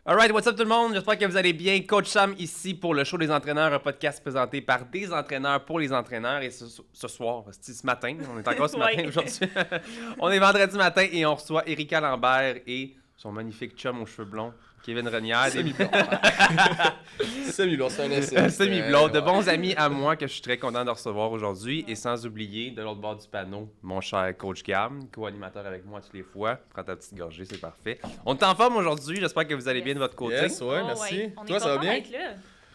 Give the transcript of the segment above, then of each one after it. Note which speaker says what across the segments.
Speaker 1: Alright, what's up tout le monde? J'espère que vous allez bien. Coach Sam ici pour le show des entraîneurs, un podcast présenté par des entraîneurs pour les entraîneurs. Et ce soir, ce matin, on est encore ce matin aujourd'hui. On est vendredi matin et on reçoit Erika Lambert et son magnifique chum aux cheveux blonds, Kevin Renière.
Speaker 2: Semi-blond. Semi-blond, c'est un essai.
Speaker 1: Semi-blond, de bons amis à moi que je suis très content de recevoir aujourd'hui. Et sans oublier, de l'autre bord du panneau, mon cher Coach Gab, co-animateur avec moi toutes les fois. Prends ta petite gorgée, c'est parfait. On est en forme aujourd'hui, j'espère que vous allez bien de votre côté.
Speaker 2: Yes, ouais, merci.
Speaker 3: Ouais.
Speaker 2: Toi, ça va bien?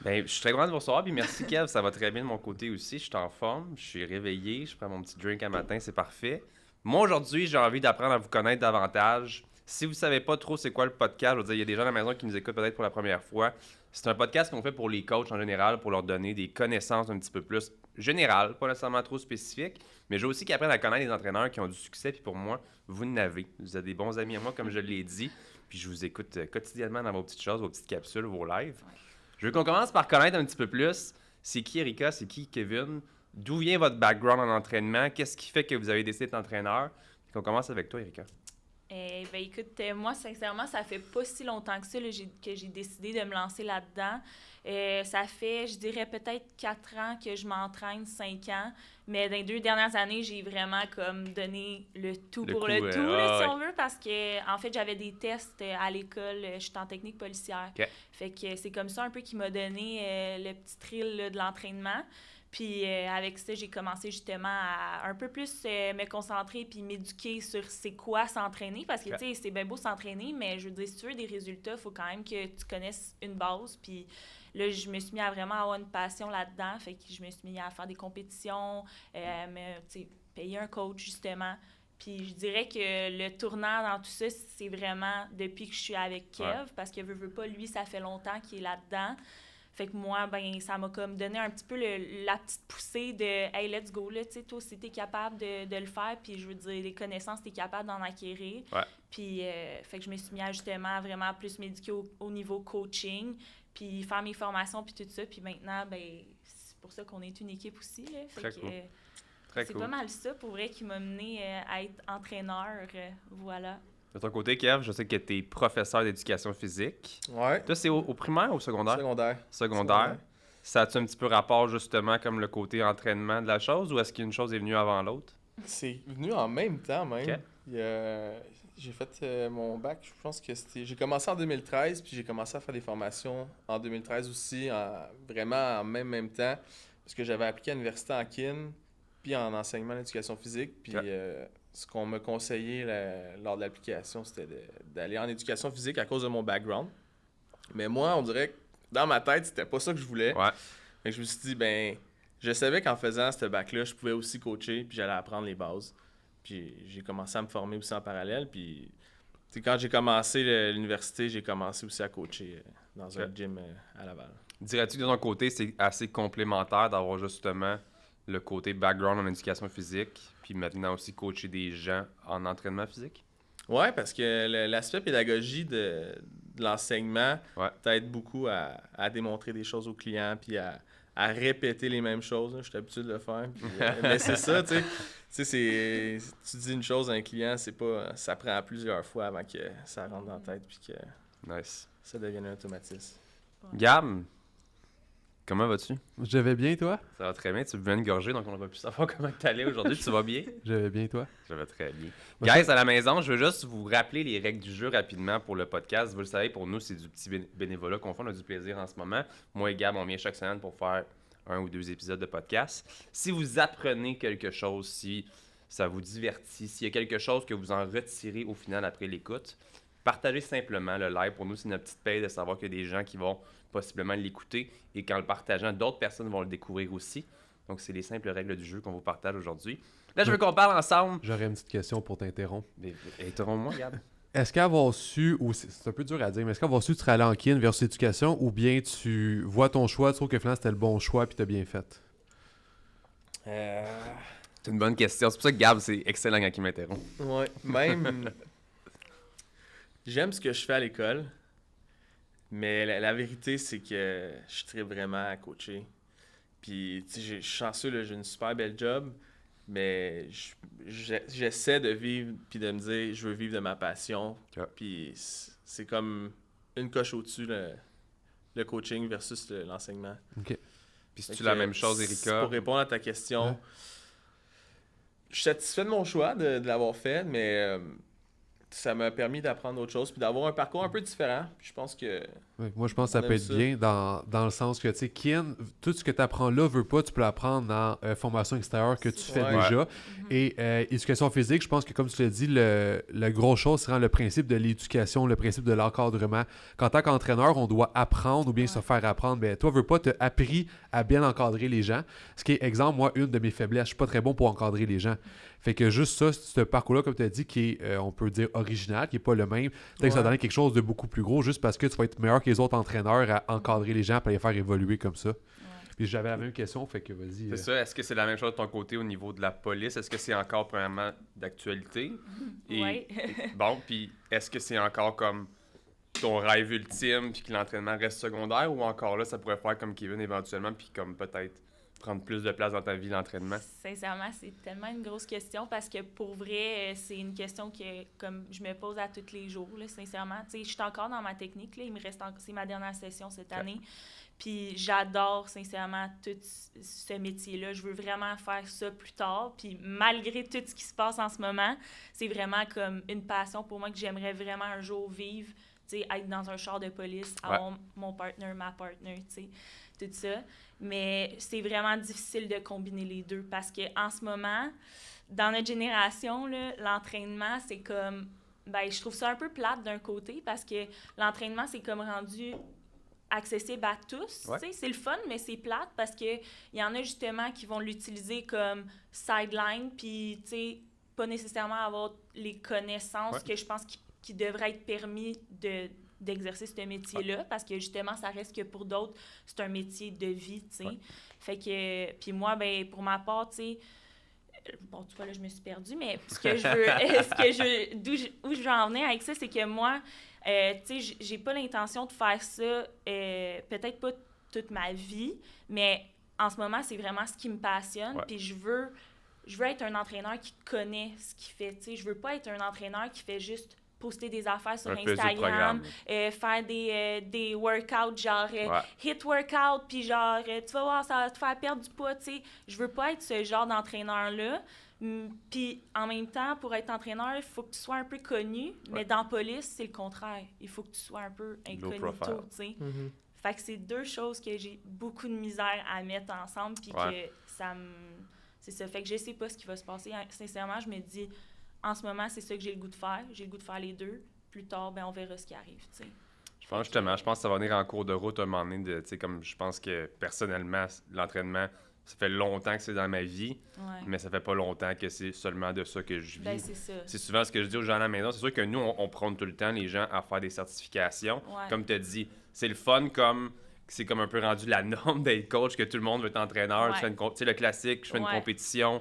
Speaker 1: Ben, je suis très content de vous recevoir, puis merci Kev, ça va très bien de mon côté aussi. Je suis en forme, je suis réveillé, je prends mon petit drink à matin, c'est parfait. Moi aujourd'hui, j'ai envie d'apprendre à vous connaître davantage. Si vous ne savez pas trop c'est quoi le podcast, je veux dire, il y a des gens à la maison qui nous écoutent peut-être pour la première fois. C'est un podcast qu'on fait pour les coachs en général, pour leur donner des connaissances un petit peu plus générales, pas nécessairement trop spécifiques, mais je veux aussi qu'ils apprennent à connaître les entraîneurs qui ont du succès, puis pour moi, vous n'avez. Vous êtes des bons amis à moi, comme je l'ai dit, puis je vous écoute quotidiennement dans vos petites choses, vos petites capsules, vos lives. Je veux qu'on commence par connaître un petit peu plus, c'est qui Erika, c'est qui Kevin, d'où vient votre background en entraînement, qu'est-ce qui fait que vous avez décidé d'être entraîneur. Puis qu'on commence avec toi, Erika.
Speaker 3: Ben écoute, moi, sincèrement, ça fait pas si longtemps que ça que j'ai décidé de me lancer là-dedans. Ça fait, je dirais, peut-être 4 ans que je m'entraîne, 5 ans. Mais dans les 2 dernières années, j'ai vraiment comme donné le tout pour le tout, là, si on veut, parce que en fait, j'avais des tests à l'école. Je suis en technique policière.
Speaker 1: Okay.
Speaker 3: Fait que c'est comme ça un peu qui m'a donné le petit thrill là, de l'entraînement. Puis avec ça, j'ai commencé justement à un peu plus me concentrer puis m'éduquer sur c'est quoi s'entraîner. Parce que, tu sais, c'est bien beau s'entraîner, mais je veux dire, si tu veux des résultats, il faut quand même que tu connaisses une base. Puis là, je me suis mis à vraiment avoir une passion là-dedans. Fait que je me suis mis à faire des compétitions, payer un coach, justement. Puis je dirais que le tournant dans tout ça, c'est vraiment depuis que je suis avec Kev. Parce que veut pas, lui, ça fait longtemps qu'il est là-dedans. Fait que moi, ben ça m'a comme donné un petit peu la petite poussée de « Hey, let's go, là, tu sais, toi, si t'es capable de le faire, puis je veux dire, les connaissances, t'es capable d'en acquérir. » Puis, fait que je me suis mis à justement vraiment plus m'éduquer au niveau coaching, puis faire mes formations, puis tout ça. Puis maintenant, ben c'est pour ça qu'on est une équipe aussi, là. Fait
Speaker 1: Très
Speaker 3: que
Speaker 1: cool.
Speaker 3: c'est pas mal ça, pour vrai, qui m'a mené à être entraîneur, voilà.
Speaker 1: De ton côté, Kev, je sais que tu es professeur d'éducation physique.
Speaker 2: Ouais.
Speaker 1: Toi, c'est au primaire ou au secondaire? Secondaire. Ça a-tu un petit peu rapport, justement, comme le côté entraînement de la chose, ou est-ce qu'une chose est venue avant l'autre?
Speaker 2: C'est venu en même temps, même.
Speaker 1: Okay.
Speaker 2: J'ai fait mon bac, je pense que c'était... J'ai commencé en 2013, puis j'ai commencé à faire des formations en 2013 aussi, vraiment en même temps, parce que j'avais appliqué à l'université en kin, puis en enseignement d'éducation physique, puis... Ce qu'on m'a conseillé lors de l'application, c'était d'aller en éducation physique à cause de mon background. Mais moi, on dirait que dans ma tête, c'était pas ça que je voulais.
Speaker 1: Ouais.
Speaker 2: Fait que je me suis dit, ben, je savais qu'en faisant ce bac-là, je pouvais aussi coacher, puis j'allais apprendre les bases. Puis j'ai commencé à me former aussi en parallèle. Puis quand j'ai commencé l'université, j'ai commencé aussi à coacher dans un gym à Laval.
Speaker 1: Dirais-tu que de ton côté, c'est assez complémentaire d'avoir justement le côté background en éducation physique, puis maintenant aussi coacher des gens en entraînement physique?
Speaker 2: Ouais, parce que l'aspect pédagogie de l'enseignement t'aide beaucoup à démontrer des choses aux clients, puis à répéter les mêmes choses. Là. Je suis habitué de le faire. Puis, mais c'est ça, tu sais. Tu dis une chose à un client, c'est pas, ça prend plusieurs fois avant que ça rentre dans la tête, puis que ça devienne un automatisme.
Speaker 1: Gab, comment vas-tu?
Speaker 4: Je vais bien, toi?
Speaker 1: Ça va très bien. Tu buvais une gorgée, donc on va plus savoir comment t'allais aujourd'hui. Tu vas bien?
Speaker 4: Je vais bien, toi?
Speaker 1: Je vais très bien. Guys, à la maison, je veux juste vous rappeler les règles du jeu rapidement pour le podcast. Vous le savez, pour nous, c'est du petit bénévolat qu'on fait. On a du plaisir en ce moment. Moi et Gab, on vient chaque semaine pour faire 1 ou 2 épisodes de podcast. Si vous apprenez quelque chose, si ça vous divertit, s'il y a quelque chose que vous en retirez au final après l'écoute, partagez simplement le live. Pour nous, c'est notre petite paye de savoir qu'il y a des gens qui vont possiblement l'écouter et qu'en le partageant, d'autres personnes vont le découvrir aussi. Donc, c'est les simples règles du jeu qu'on vous partage aujourd'hui. Là, je veux qu'on parle ensemble.
Speaker 4: J'aurais une petite question pour t'interrompre.
Speaker 1: Interromps-moi, Gab.
Speaker 4: Est-ce qu'avoir su, ou c'est un peu dur à dire, mais est-ce qu'avoir su que tu serais allé en kin versus éducation, ou bien tu vois ton choix, tu trouves que finalement c'était le bon choix puis t'as bien fait?
Speaker 1: C'est une bonne question. C'est pour ça que Gab, c'est excellent quand il m'interrompt.
Speaker 2: Ouais, même... J'aime ce que je fais à l'école, mais la vérité, c'est que je tripe vraiment à coacher. Puis, tu sais, je suis chanceux, là, j'ai une super belle job, mais j'essaie de vivre puis de me dire, je veux vivre de ma passion.
Speaker 1: Okay.
Speaker 2: Puis, c'est comme une coche au-dessus le coaching versus l'enseignement.
Speaker 4: OK.
Speaker 1: Puis c'est-tu la même chose, Erika?
Speaker 2: Pour répondre à ta question,
Speaker 4: Ouais.
Speaker 2: je suis satisfait de mon choix de l'avoir fait, mais ça m'a permis d'apprendre autre chose puis d'avoir un parcours un peu différent. Puis je pense que
Speaker 4: Ouais, moi, je pense que ça
Speaker 2: On
Speaker 4: peut
Speaker 2: aime
Speaker 4: être
Speaker 2: ça.
Speaker 4: bien dans le sens que, tu sais, Kin, tout ce que tu apprends là, veux pas, tu peux l'apprendre en formation extérieure que tu
Speaker 3: C'est
Speaker 4: fais
Speaker 2: ça.
Speaker 4: déjà.
Speaker 3: Mhm.
Speaker 4: Et éducation physique, je pense que, comme tu l'as dit, le gros chose, c'est vraiment le principe de l'éducation, le principe de l'encadrement. Qu'en tant qu'entraîneur, on doit apprendre ou bien se faire apprendre. Ben, toi, veux pas, tu as appris à bien encadrer les gens. Ce qui est, exemple, moi, une de mes faiblesses, je suis pas très bon pour encadrer les gens. Fait que juste ça, ce parcours-là, comme tu as dit, qui est, on peut dire, original, qui est pas le même, peut-être que ça
Speaker 2: Ouais.
Speaker 4: donne quelque chose de beaucoup plus gros, juste parce que tu vas être meilleur que les autres entraîneurs à encadrer les gens et à les faire évoluer comme ça.
Speaker 3: Ouais.
Speaker 4: Puis j'avais la même question, fait que vas-y.
Speaker 1: C'est ça. Est-ce que c'est la même chose de ton côté au niveau de la police? Est-ce que c'est encore, premièrement, d'actualité?
Speaker 3: Ouais.
Speaker 1: Bon, puis est-ce que c'est encore comme ton rêve ultime puis que l'entraînement reste secondaire ou encore là, ça pourrait faire comme Kevin éventuellement puis comme peut-être prendre plus de place dans ta vie l'entraînement?
Speaker 3: Sincèrement, c'est tellement une grosse question parce que pour vrai, c'est une question que comme je me pose à tous les jours, là, sincèrement. Tu sais, je suis encore dans ma technique, là, il me reste c'est ma dernière session cette année. Puis j'adore sincèrement tout ce métier-là. Je veux vraiment faire ça plus tard. Puis malgré tout ce qui se passe en ce moment, c'est vraiment comme une passion pour moi que j'aimerais vraiment un jour vivre. Tu sais, être dans un char de police, avoir mon partner, ma partner, tu sais, tout ça. Mais c'est vraiment difficile de combiner les deux parce qu'en ce moment, dans notre génération, là, l'entraînement, c'est comme... Ben, je trouve ça un peu plate d'un côté parce que l'entraînement, c'est comme rendu accessible à tous.
Speaker 1: Ouais.
Speaker 3: Tu sais, c'est le fun, mais c'est plate parce qu'il y en a justement qui vont l'utiliser comme sideline puis, tu sais, pas nécessairement avoir les connaissances que je pense qui devraient être permis d'exercer ce métier-là, parce que justement, ça reste que pour d'autres, c'est un métier de vie, tu sais.
Speaker 1: Ouais.
Speaker 3: Fait que, puis moi, ben pour ma part, tu sais, bon, tu vois, là, je me suis perdue, mais ce que je veux, où je veux en venir avec ça, c'est que moi, tu sais, j'ai pas l'intention de faire ça, peut-être pas toute ma vie, mais en ce moment, c'est vraiment ce qui me passionne, puis je veux être un entraîneur qui connaît ce qu'il fait, tu sais. Je veux pas être un entraîneur qui fait juste poster des affaires sur Instagram, faire des workouts genre hit workout, puis genre tu vas voir, ça va te faire perdre du poids, tu sais. Je veux pas être ce genre d'entraîneur-là. Puis en même temps, pour être entraîneur, il faut que tu sois un peu connu, mais dans la police, c'est le contraire. Il faut que tu sois un peu incognito, tu sais.
Speaker 2: Mhm.
Speaker 3: Fait que c'est deux choses que j'ai beaucoup de misère à mettre ensemble, puis que ça me... C'est ça. Fait que je sais pas ce qui va se passer. Sincèrement, je me dis... En ce moment, c'est ça que j'ai le goût de faire. J'ai le goût de faire les deux. Plus tard, ben on verra ce qui arrive, tu sais.
Speaker 1: Je pense justement, je pense que ça va venir en cours de route à un moment donné. Tu sais, comme je pense que personnellement, l'entraînement, ça fait longtemps que c'est dans ma vie, mais ça fait pas longtemps que c'est seulement de ça que je vis.
Speaker 3: Ben, c'est ça.
Speaker 1: C'est souvent ce que je dis aux gens à la maison. C'est sûr que nous, on prône tout le temps les gens à faire des certifications.
Speaker 3: Ouais.
Speaker 1: Comme tu as dit, c'est le fun comme... C'est comme un peu rendu la norme d'être coach, que tout le monde veut être entraîneur. Tu sais, le classique, je fais une compétition,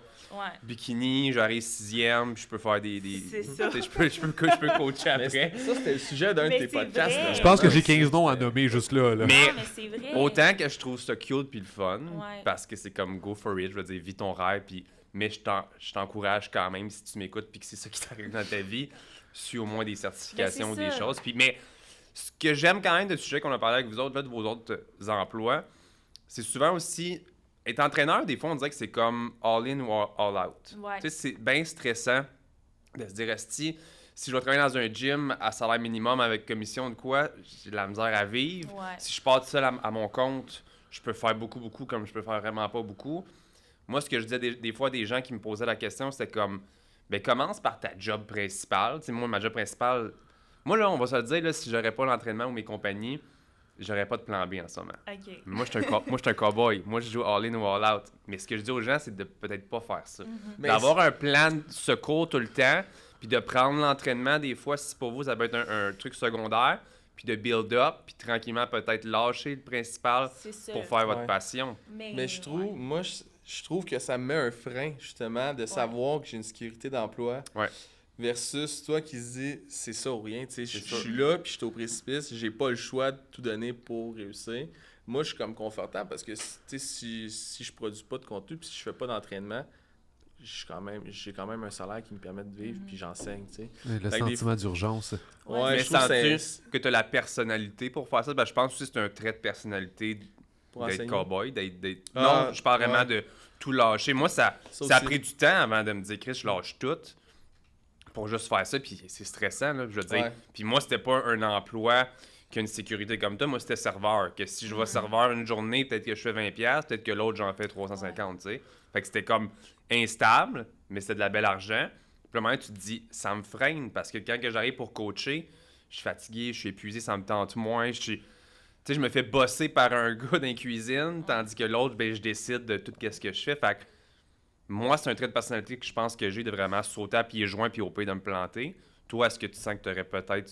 Speaker 1: bikini, j'arrive 6e, puis je peux faire des
Speaker 3: C'est ça.
Speaker 1: je peux coacher
Speaker 2: Mais
Speaker 1: après.
Speaker 2: ça, c'était le sujet d'un de
Speaker 3: Mais
Speaker 2: tes
Speaker 3: c'est
Speaker 2: podcasts.
Speaker 3: vrai.
Speaker 2: là.
Speaker 4: Je pense que j'ai 15 noms à nommer juste là.
Speaker 1: Mais,
Speaker 3: Non, mais c'est vrai.
Speaker 1: autant que je trouve ça cute puis le fun,
Speaker 3: Ouais.
Speaker 1: parce que c'est comme go for it, je veux dire, vis ton rêve, puis mais je t'encourage quand même, si tu m'écoutes puis que c'est ça qui t'arrive dans ta vie, suis au moins des certifications ou
Speaker 3: Ben, c'est
Speaker 1: des
Speaker 3: ça.
Speaker 1: choses. Puis, mais ce que j'aime quand même de ce sujet qu'on a parlé avec vous autres, là, de vos autres emplois, c'est souvent aussi, être entraîneur, des fois, on dirait que c'est comme all-in ou all-out.
Speaker 3: Ouais.
Speaker 1: Tu sais, c'est bien stressant de se dire, esti, si je dois travailler dans un gym à salaire minimum avec commission de quoi, j'ai de la misère à vivre.
Speaker 3: Ouais.
Speaker 1: Si je pars tout seul à mon compte, je peux faire beaucoup, comme je peux faire vraiment pas beaucoup. Moi, ce que je disais des fois à des gens qui me posaient la question, c'était comme, ben commence par ta job principale. Tu sais, moi, ma job principale, moi, là, on va se le dire, là, si j'aurais pas l'entraînement ou mes compagnies, j'aurais pas de plan B en ce moment.
Speaker 3: OK.
Speaker 1: Mais moi, je suis un cowboy. Moi, je joue all-in ou all-out. Mais ce que je dis aux gens, c'est de peut-être pas faire ça.
Speaker 2: Mais
Speaker 1: D'avoir un plan de secours tout le temps, puis de prendre l'entraînement, des fois, si pour vous, ça peut être un truc secondaire, puis de build up, puis tranquillement, peut-être lâcher le principal
Speaker 3: C'est ça.
Speaker 1: pour faire votre
Speaker 2: Ouais.
Speaker 1: passion.
Speaker 2: Mais je trouve, moi, je trouve que ça me met un frein, justement, de savoir que j'ai une sécurité d'emploi.
Speaker 1: Ouais.
Speaker 2: Versus toi qui se dis, c'est ça ou rien. Tu sais, je
Speaker 1: ça.
Speaker 2: suis là, puis je suis au précipice, j'ai pas le choix de tout donner pour réussir. Moi, je suis comme confortable parce que tu sais, si je produis pas de contenu, puis si je fais pas d'entraînement, j'ai quand même un salaire qui me permet de vivre, puis j'enseigne, tu sais.
Speaker 4: Le
Speaker 2: Fait que
Speaker 4: sentiment d'urgence.
Speaker 3: Ouais,
Speaker 1: Mais
Speaker 2: je trouve que
Speaker 1: sens-tu que tu as la personnalité pour faire ça? Ben, je pense aussi que c'est un trait de personnalité
Speaker 2: pour
Speaker 1: d'être
Speaker 2: enseigner.
Speaker 1: cowboy.
Speaker 2: Ah,
Speaker 1: non, je parle vraiment
Speaker 2: ouais.
Speaker 1: de tout lâcher. Moi, ça a
Speaker 2: aussi.
Speaker 1: pris du temps avant de me dire, Chris, je lâche tout pour juste faire ça. Puis c'est stressant, là, je veux dire.
Speaker 2: Ouais.
Speaker 1: Puis moi, c'était pas un emploi qui a une sécurité comme toi. Moi, c'était serveur. Que si je vais serveur une journée, peut-être que je fais 20$, peut-être que l'autre, j'en fais 350$, tu sais. Fait que c'était comme instable, mais c'était de la belle argent. Puis à un moment, tu te dis, ça me freine parce que quand que j'arrive pour coacher, je suis fatigué, je suis épuisé, ça me tente moins. Tu sais, je me fais bosser par un gars dans la cuisine, tandis que l'autre, ben, je décide de tout ce que je fais. Fait que moi, c'est un trait de personnalité que je pense que j'ai de vraiment sauter à pieds joints puis au pays de me planter. Toi, est-ce que tu sens que tu aurais peut-être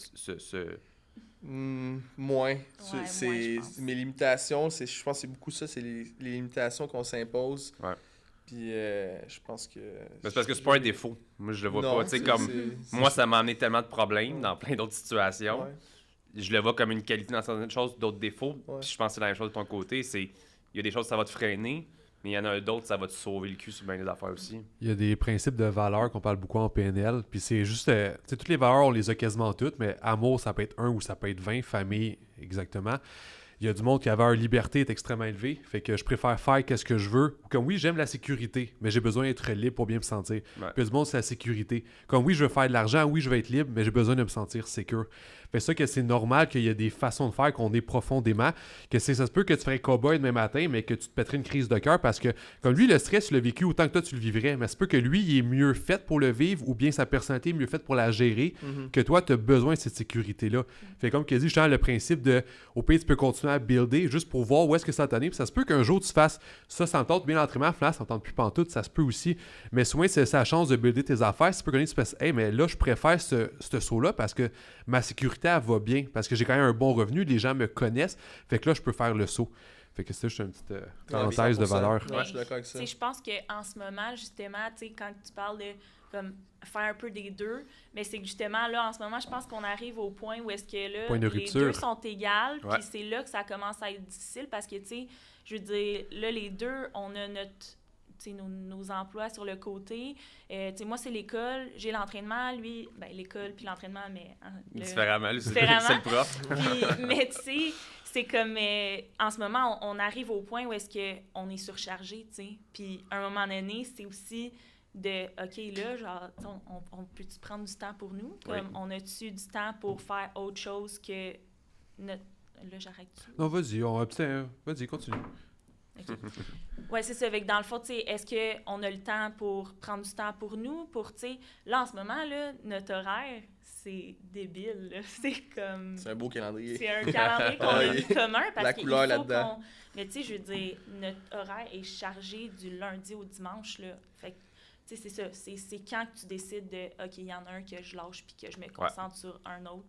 Speaker 2: Moins.
Speaker 3: Ouais,
Speaker 2: C'est
Speaker 3: moins, je pense.
Speaker 2: mes limitations, je pense que c'est beaucoup ça, c'est les limitations qu'on s'impose.
Speaker 1: Ouais.
Speaker 2: Puis je pense que...
Speaker 1: Ben, c'est parce que c'est pas un défaut. Moi, je le vois
Speaker 2: Non,
Speaker 1: pas. Tu sais,
Speaker 2: c'est-
Speaker 1: comme
Speaker 2: c'est-
Speaker 1: moi, ça m'a amené tellement de problèmes dans plein d'autres situations.
Speaker 2: Ouais.
Speaker 1: Je le vois comme une qualité dans certaines choses, d'autres défauts.
Speaker 2: Ouais.
Speaker 1: Puis je pense que c'est la même chose de ton côté. Il y a des choses, ça va te freiner, mais il y en a d'autres, ça va te sauver le cul sur bien des affaires aussi.
Speaker 4: Il y a des principes de valeurs qu'on parle beaucoup en PNL, puis c'est juste, tu sais, toutes les valeurs, on les a quasiment toutes, mais amour, ça peut être 1 ou ça peut être 20, famille, exactement. Il y a du monde qui a valeur liberté est extrêmement élevée, fait que je préfère faire qu'est-ce que je veux. Comme oui, j'aime la sécurité, mais j'ai besoin d'être libre pour bien me sentir.
Speaker 1: Ouais.
Speaker 4: Puis il y a du monde, c'est la sécurité. Comme oui, je veux faire de l'argent, oui, je veux être libre, mais j'ai besoin de me sentir secure. Fait ça que c'est normal qu'il y a des façons de faire qu'on est profondément, que ça se peut que tu ferais cowboy demain matin, mais que tu te pèterais une crise de cœur parce que, comme lui, le stress, tu l'as vécu autant que toi, tu le vivrais, mais c'est peut que lui, il est mieux fait pour le vivre ou bien sa personnalité est mieux faite pour la gérer que toi, tu as besoin de cette sécurité-là. Fait comme qu'il a dit, justement, le principe de, au pays, tu peux continuer à builder juste pour voir où est-ce que ça t'en est. Puis ça se peut qu'un jour, tu fasses ça sans tente, bien l'entraînement, finalement, ça tente plus pantoute, ça se peut aussi. Mais souvent, c'est la chance de builder tes affaires. C'est peut que tu penses, hey, mais là, je préfère ce saut-là parce que ma sécurité, elle va bien, parce que j'ai quand même un bon revenu, les gens me connaissent, fait que là, je peux faire le saut. Fait que c'est juste une petite parenthèse de
Speaker 2: 100%.
Speaker 4: valeur.
Speaker 2: Ouais, je suis d'accord avec ça.
Speaker 3: Tu sais, je pense qu'en ce moment, justement, tu sais, quand tu parles de comme, faire un peu des deux, mais c'est que justement, là, en ce moment, je pense qu'on arrive au point où est-ce que là,
Speaker 4: Point de
Speaker 3: les
Speaker 4: rupture.
Speaker 3: deux sont égales,
Speaker 1: Ouais.
Speaker 3: puis c'est là que ça commence à être difficile parce que, tu sais, je veux dire, là, les deux, on a nos emplois sur le côté. Tu sais, moi, c'est l'école, j'ai l'entraînement, lui, ben l'école puis l'entraînement, mais... hein,
Speaker 1: Différemment, lui, c'est
Speaker 3: Différemment.
Speaker 1: c'est le prof.
Speaker 3: Puis, mais tu sais, c'est comme en ce moment, on arrive au point où est-ce qu'on est surchargé, tu sais. Puis à un moment donné, c'est aussi de OK, là, genre, on peut-tu prendre du temps pour nous? Comme,
Speaker 1: Oui.
Speaker 3: on a-tu du temps pour faire autre chose que notre. Là, j'arrête-tu?
Speaker 4: Non, vas-y, vas-y, continue.
Speaker 3: OK. Ouais, c'est ça. Fait que dans le fond, tu sais, est-ce qu'on a le temps pour prendre du temps pour nous? Pour, tu sais, là, en ce moment, là, notre horaire, c'est débile, là. C'est comme.
Speaker 2: C'est un beau calendrier.
Speaker 3: C'est un calendrier qu'on a
Speaker 2: Ouais.
Speaker 3: commun parce
Speaker 2: La
Speaker 3: qu'il
Speaker 2: couleur
Speaker 3: faut
Speaker 2: là-dedans.
Speaker 3: qu'on... Mais tu sais, je veux dire, notre horaire est chargé du lundi au dimanche, là. Fait que, tu sais, c'est ça. C'est quand que tu décides de, OK, il y en a un que je lâche puis que je me concentre sur un autre.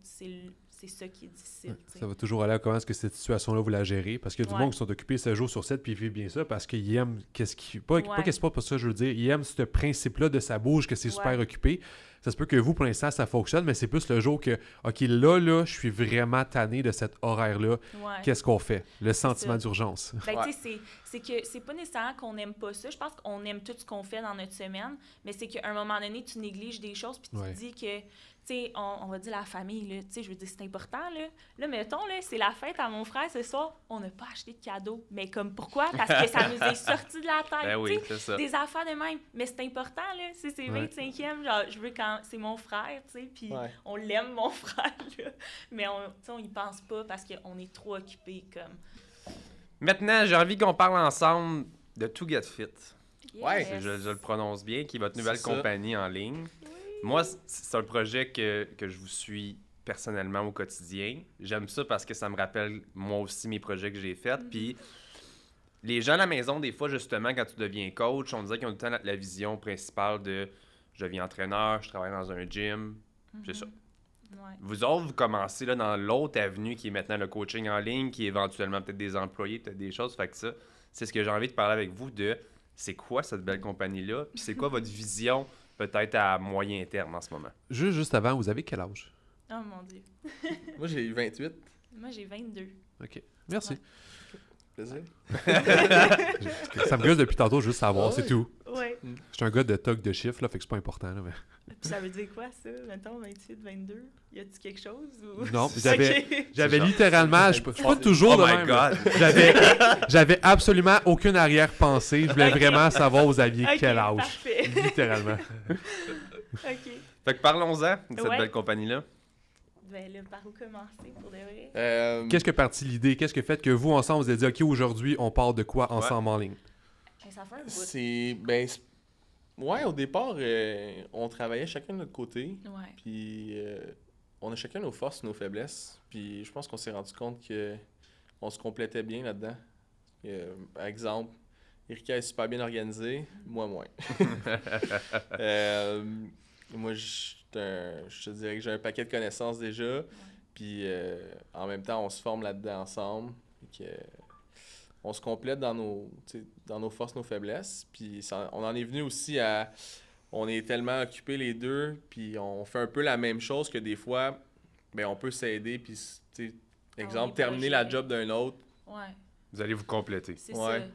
Speaker 3: C'est ça qui est difficile, tu sais.
Speaker 4: Ça va toujours aller à comment est-ce que cette situation-là, vous la gérez. Parce qu'il y a du
Speaker 3: Ouais.
Speaker 4: monde qui sont occupés 7 jours sur 7 puis ils vivent bien ça parce qu'ils aiment qu'est-ce qui. Pas
Speaker 3: Ouais.
Speaker 4: qu'est-ce pas pour ça, je veux dire. Ils aiment ce principe-là de sa bouge, que c'est
Speaker 3: Ouais.
Speaker 4: super occupé. Ça se peut que vous, pour l'instant, ça fonctionne, mais c'est plus le jour que, OK, là, je suis vraiment tanné de cet horaire-là.
Speaker 3: Ouais.
Speaker 4: Qu'est-ce qu'on fait? Le sentiment
Speaker 3: ça.
Speaker 4: d'urgence.
Speaker 3: Ben,
Speaker 2: Ouais.
Speaker 3: tu sais, c'est que c'est pas nécessairement qu'on n'aime pas ça. Je pense qu'on aime tout ce qu'on fait dans notre semaine, mais c'est qu'à un moment donné, tu négliges des choses puis tu
Speaker 4: Ouais.
Speaker 3: te dis que, tu sais, on va dire la famille, là, tu sais, je veux dire, c'est important, là. Là, mettons, là, c'est la fête à mon frère ce soir, on n'a pas acheté de cadeau. Mais comme, pourquoi? Parce que ça nous est sorti de la tête,
Speaker 1: Ben oui,
Speaker 3: tu sais.
Speaker 1: c'est ça.
Speaker 3: Des affaires de même. Mais c'est important, là. C'est
Speaker 4: Ouais.
Speaker 3: 25e, genre, je veux quand c'est mon frère, tu sais, puis
Speaker 2: Ouais.
Speaker 3: on l'aime, mon frère, là. Mais tu sais, on y pense pas parce qu'on est trop occupés, comme...
Speaker 1: Maintenant, j'ai envie qu'on parle ensemble de To Get Fit.
Speaker 2: Ouais.
Speaker 3: Yes.
Speaker 1: Je le prononce bien, qui est votre nouvelle
Speaker 2: C'est ça.
Speaker 1: compagnie en ligne. Moi, c'est un projet que je vous suis personnellement au quotidien. J'aime ça parce que ça me rappelle moi aussi mes projets que j'ai faits. Puis les gens à la maison, des fois, justement, quand tu deviens coach, on dirait qu'ils ont tout le temps la vision principale de je deviens entraîneur, je travaille dans un gym. C'est ça.
Speaker 3: Ouais.
Speaker 1: Vous autres, vous commencez là, dans l'autre avenue qui est maintenant le coaching en ligne, qui est éventuellement peut-être des employés, peut-être des choses. Fait que ça, c'est ce que j'ai envie de parler avec vous de c'est quoi cette belle compagnie-là, puis c'est quoi votre vision peut-être à moyen terme en ce moment.
Speaker 4: Juste avant, vous avez quel âge?
Speaker 3: Oh mon Dieu.
Speaker 2: Moi, j'ai eu 28.
Speaker 3: Moi, j'ai 22.
Speaker 4: OK. Merci.
Speaker 3: Ouais.
Speaker 2: Plaisir.
Speaker 4: Ça me gosse depuis tantôt, juste savoir,
Speaker 2: Ah
Speaker 4: c'est
Speaker 2: ouais.
Speaker 4: tout.
Speaker 3: Ouais.
Speaker 4: Je suis un gars de toc de chiffres, là, fait que c'est pas important. Là, mais...
Speaker 3: Puis ça veut dire quoi, ça? Mettons, 28, 22? Y a-tu quelque chose? Ou...
Speaker 4: Non,
Speaker 3: Ok.
Speaker 4: j'avais
Speaker 1: genre-
Speaker 4: littéralement, je suis pas toujours
Speaker 1: Oh
Speaker 4: de
Speaker 1: my
Speaker 4: même. là.
Speaker 1: God!
Speaker 4: J'avais absolument aucune arrière-pensée. Je voulais
Speaker 3: Ok.
Speaker 4: vraiment savoir vous aviez
Speaker 3: Ok,
Speaker 4: quel âge.
Speaker 3: parfait.
Speaker 4: Littéralement.
Speaker 3: OK.
Speaker 1: Fait que parlons-en de cette
Speaker 3: Ouais.
Speaker 1: belle compagnie-là.
Speaker 3: Ben là, par où commencer, pour de vrai?
Speaker 4: Qu'est-ce que partit l'idée? Qu'est-ce que fait que vous, ensemble, vous avez dit, OK, aujourd'hui, on part de quoi ensemble en ligne?
Speaker 3: Ça fait un bout.
Speaker 2: Ouais, au départ, on travaillait chacun de notre côté.
Speaker 3: Ouais.
Speaker 2: Puis on a chacun nos forces, nos faiblesses. Puis je pense qu'on s'est rendu compte que on se complétait bien là-dedans. Par exemple, Erika est super bien organisée, moi moins. Moi, je te dirais que j'ai un paquet de connaissances déjà. Puis en même temps, on se forme là-dedans ensemble. Puis on se complète dans nos forces, nos faiblesses. Puis on en est venu aussi à... On est tellement occupés les deux, puis on fait un peu la même chose que des fois, ben on peut s'aider, puis, tu sais, exemple,
Speaker 3: les
Speaker 2: terminer la
Speaker 3: projets.
Speaker 2: job d'un autre.
Speaker 3: Ouais,
Speaker 1: Vous allez vous compléter.
Speaker 3: c'est
Speaker 2: Ouais.
Speaker 3: ça.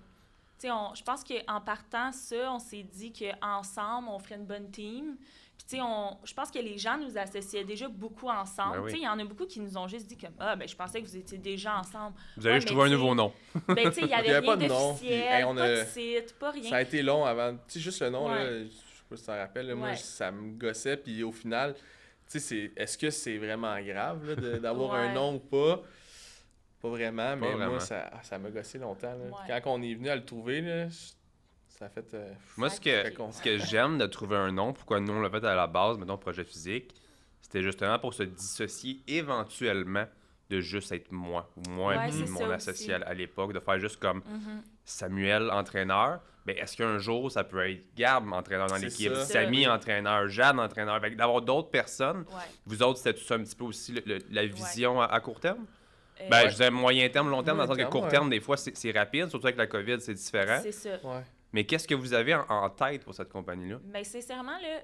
Speaker 3: Tu sais, je pense qu'en partant ça, on s'est dit qu'ensemble, on ferait une bonne team. Puis, tu sais, je pense que les gens nous associaient déjà beaucoup ensemble.
Speaker 1: Ben oui.
Speaker 3: Tu sais, il y en a beaucoup qui nous ont juste dit comme « Ah, ben je pensais que vous étiez déjà ensemble. »
Speaker 1: Vous allez
Speaker 3: Ouais,
Speaker 1: juste
Speaker 3: mais
Speaker 1: trouver un
Speaker 3: tu sais,
Speaker 1: nouveau nom.
Speaker 3: Ben, tu sais, il n'y
Speaker 2: Il y
Speaker 3: avait
Speaker 2: avait
Speaker 3: rien
Speaker 2: pas de nom.
Speaker 3: d'officiel,
Speaker 2: Puis, hey, on
Speaker 3: pas
Speaker 2: a-
Speaker 3: de site, pas rien.
Speaker 2: Ça a été long avant. Tu sais, juste le nom,
Speaker 3: Ouais.
Speaker 2: là, je sais pas si tu t'en rappelles, là, moi,
Speaker 3: Ouais.
Speaker 2: ça me gossait, puis au final, tu sais, est-ce que c'est vraiment grave là, d'avoir un
Speaker 3: Ouais.
Speaker 2: nom ou pas? Pas vraiment, mais
Speaker 1: vraiment.
Speaker 2: moi, ça m'a gossé longtemps. Là.
Speaker 3: Ouais.
Speaker 2: Quand on est venu à le trouver, là, ça a fait...
Speaker 1: Moi,
Speaker 2: Très con.
Speaker 1: ce que j'aime de trouver un nom, pourquoi nous on l'a fait à la base, mettons projet physique, c'était justement pour se dissocier éventuellement de juste être moi, ou moi
Speaker 3: Ouais,
Speaker 1: et
Speaker 3: c'est
Speaker 1: mon
Speaker 3: ça
Speaker 1: associé
Speaker 3: aussi.
Speaker 1: à l'époque, de faire juste comme
Speaker 3: Mhm.
Speaker 1: Samuel, entraîneur. Ben, est-ce qu'un jour, ça peut être Gab, entraîneur dans
Speaker 2: C'est
Speaker 1: l'équipe,
Speaker 2: ça.
Speaker 1: Samy, entraîneur, Jeanne, entraîneur. Fait que d'avoir d'autres personnes,
Speaker 3: Ouais.
Speaker 1: vous autres, c'était tout ça un petit peu aussi la vision à court terme? Ben,
Speaker 3: Ouais.
Speaker 1: je disais moyen terme, long terme, dans le sens que
Speaker 2: Moyen
Speaker 1: court
Speaker 2: terme,
Speaker 1: terme, des fois, c'est rapide, surtout avec la COVID, c'est différent.
Speaker 3: C'est ça.
Speaker 2: Ouais.
Speaker 1: Mais qu'est-ce que vous avez en tête pour cette compagnie-là?
Speaker 3: Mais sincèrement, là,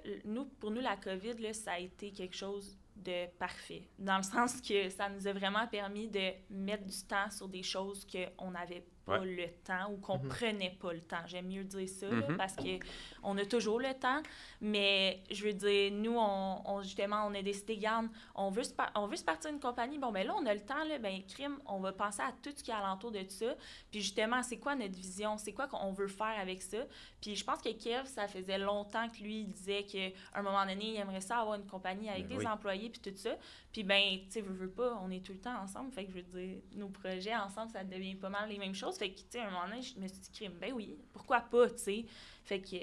Speaker 3: pour nous, la COVID, là, ça a été quelque chose de parfait. Dans le sens que ça nous a vraiment permis de mettre du temps sur des choses qu'on n'avait pas le temps ou qu'on prenait pas le temps. J'aime mieux dire ça, là, parce qu'on a toujours le temps. Mais je veux dire, nous, justement, on a décidé, regarde, on veut se partir d'une compagnie. Bon, ben là, on a le temps, là, ben crime, on va penser à tout ce qui est alentour de ça. Puis justement, c'est quoi notre vision? C'est quoi qu'on veut faire avec ça? Puis je pense que Kev, ça faisait longtemps que lui, il disait qu'à un moment donné, il aimerait ça avoir une compagnie avec
Speaker 1: Ben
Speaker 3: des
Speaker 1: oui.
Speaker 3: employés puis tout ça. Puis ben, tu sais, veux pas, on est tout le temps ensemble. Fait que je veux dire, nos projets ensemble, ça devient pas mal les mêmes choses. Fait que, tu sais, à un moment donné, je me suis dit, crime, ben oui, pourquoi pas, tu sais? Fait que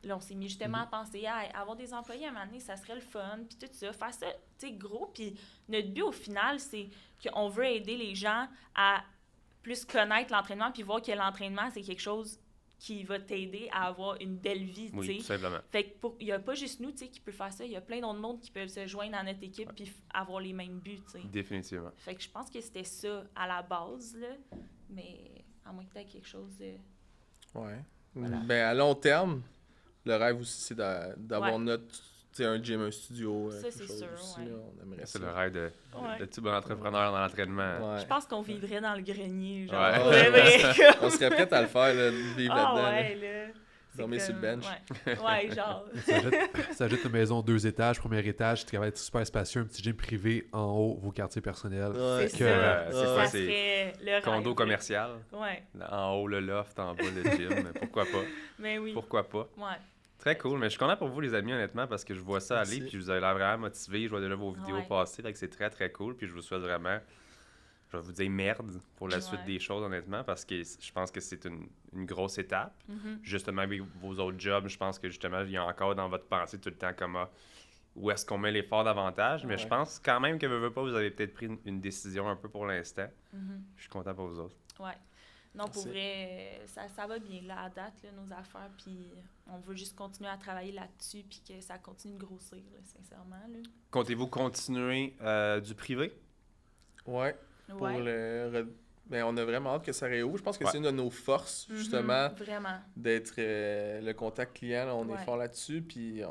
Speaker 3: là, on s'est mis justement à penser à avoir des employés à un moment donné, ça serait le fun, puis tout ça, faire ça, tu sais, gros. Puis notre but, au final, c'est qu'on veut aider les gens à plus connaître l'entraînement puis voir que l'entraînement, c'est quelque chose qui va t'aider à avoir une belle vie, tu sais.
Speaker 1: Oui, tout simplement.
Speaker 3: Fait que il n'y a pas juste nous, tu sais, qui peut faire ça. Il y a plein d'autres mondes qui peuvent se joindre à notre équipe puis avoir les mêmes buts, tu sais.
Speaker 1: Définitivement.
Speaker 3: Fait que je pense que c'était ça à la base, là. Mais à moins que tu aies quelque chose de...
Speaker 2: Ouais.
Speaker 3: Voilà.
Speaker 2: Ben, à long terme, le rêve aussi, c'est d'avoir
Speaker 3: Ouais.
Speaker 2: notre, tu sais, un gym, un studio.
Speaker 3: Ça,
Speaker 2: quelque
Speaker 3: c'est
Speaker 2: chose
Speaker 3: sûr,
Speaker 2: aussi,
Speaker 3: ouais.
Speaker 2: là, on aimerait
Speaker 1: C'est
Speaker 2: ça.
Speaker 1: le rêve de
Speaker 3: Ouais.
Speaker 1: petit bon entrepreneur dans l'entraînement.
Speaker 2: Ouais.
Speaker 3: Je pense qu'on vivrait dans le grenier, genre.
Speaker 1: Ouais.
Speaker 3: Pour de vrai,
Speaker 2: On serait prêt à le faire, là, de vivre
Speaker 3: Ah
Speaker 2: là-dedans. là.
Speaker 3: ouais, là. C'est
Speaker 2: Dormir sur le
Speaker 3: comme-
Speaker 2: bench.
Speaker 3: Ouais, genre.
Speaker 4: Ça jette une maison 2 étages, premier étage, qui va être super spacieux, un petit gym privé en haut, vos quartiers personnels.
Speaker 2: Ouais.
Speaker 3: C'est
Speaker 4: que-
Speaker 3: ça.
Speaker 1: c'est
Speaker 3: Ça
Speaker 1: quoi, c'est
Speaker 3: serait le rêve.
Speaker 1: Condo commercial.
Speaker 3: Ouais,
Speaker 1: En haut, le loft, en bas, le gym. Pourquoi pas?
Speaker 3: mais oui.
Speaker 1: Pourquoi pas?
Speaker 3: Ouais.
Speaker 1: Très cool. Mais je suis content pour vous, les amis, honnêtement, parce que je vois ça aller,
Speaker 2: Merci.
Speaker 1: puis vous avez l'air vraiment motivé. Je vois déjà vos vidéos
Speaker 3: Ouais.
Speaker 1: passer, fait que c'est très, très cool. Puis je vous souhaite vraiment, je vais vous dire merde pour la suite
Speaker 3: Ouais.
Speaker 1: des choses, honnêtement, parce que je pense que c'est une grosse étape.
Speaker 3: Mhm.
Speaker 1: Justement, avec vos autres jobs, je pense que justement, il y a encore dans votre pensée tout le temps comme où est-ce qu'on met l'effort davantage. Mais je
Speaker 2: Ouais.
Speaker 1: pense quand même que veux pas, vous avez peut-être pris une décision un peu pour l'instant.
Speaker 3: Mhm.
Speaker 1: Je suis content pour vous autres.
Speaker 3: Ouais. Non, pour
Speaker 2: Merci.
Speaker 3: vrai, ça va bien, là, à date, là, nos affaires, puis on veut juste continuer à travailler là-dessus, puis que ça continue de grossir, là, sincèrement, là.
Speaker 1: Comptez-vous continuer du privé?
Speaker 2: Ouais. Pour
Speaker 3: Ouais.
Speaker 2: Ben, on a vraiment hâte que ça réouvre. Je pense que
Speaker 1: Ouais.
Speaker 2: c'est une de nos forces,
Speaker 3: Mhm,
Speaker 2: justement,
Speaker 3: Vraiment.
Speaker 2: d'être le contact client. Là, on
Speaker 3: Ouais.
Speaker 2: est fort là-dessus. Puis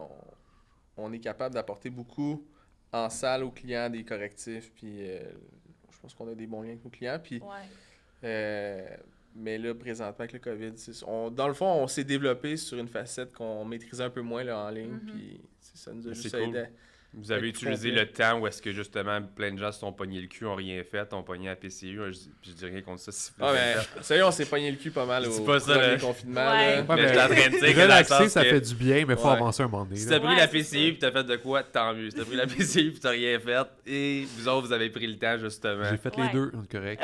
Speaker 2: on est capable d'apporter beaucoup en salle aux clients des correctifs. Puis je pense qu'on a des bons liens avec nos clients. Puis
Speaker 3: Ouais.
Speaker 2: euh, Mais là, présentement, avec le COVID, dans le fond, on s'est développé sur une facette qu'on maîtrisait un peu moins là, en ligne. Puis ça nous a juste
Speaker 1: C'est cool.
Speaker 2: aidé.
Speaker 1: Vous avez utilisé le temps où est-ce que justement plein de gens se sont pognés le cul, ont rien fait, ont pogné à PCU. Je dis rien contre ça. Si vous
Speaker 2: Ah,
Speaker 1: l'avez
Speaker 2: mais
Speaker 1: fait.
Speaker 2: sérieux, on s'est pogné le cul pas mal
Speaker 1: C'est
Speaker 2: au
Speaker 1: pas ça,
Speaker 2: premier
Speaker 1: là.
Speaker 2: confinement.
Speaker 3: Ouais.
Speaker 2: Là.
Speaker 4: Ouais,
Speaker 1: Mais je suis en train de dire que dans le
Speaker 4: relaxer,
Speaker 1: sens
Speaker 4: ça
Speaker 1: que
Speaker 4: fait du bien, mais faut
Speaker 2: Ouais.
Speaker 4: avancer un moment donné.
Speaker 1: si
Speaker 4: là.
Speaker 1: t'as pris
Speaker 3: Ouais,
Speaker 1: la
Speaker 3: c'est
Speaker 1: PCU
Speaker 3: ça.
Speaker 1: puis t'as fait de quoi, tant mieux. Si t'as pris la PCU puis t'as rien fait, et vous autres, vous avez pris le temps justement.
Speaker 4: J'ai fait
Speaker 3: Ouais.
Speaker 4: les deux, donc correct.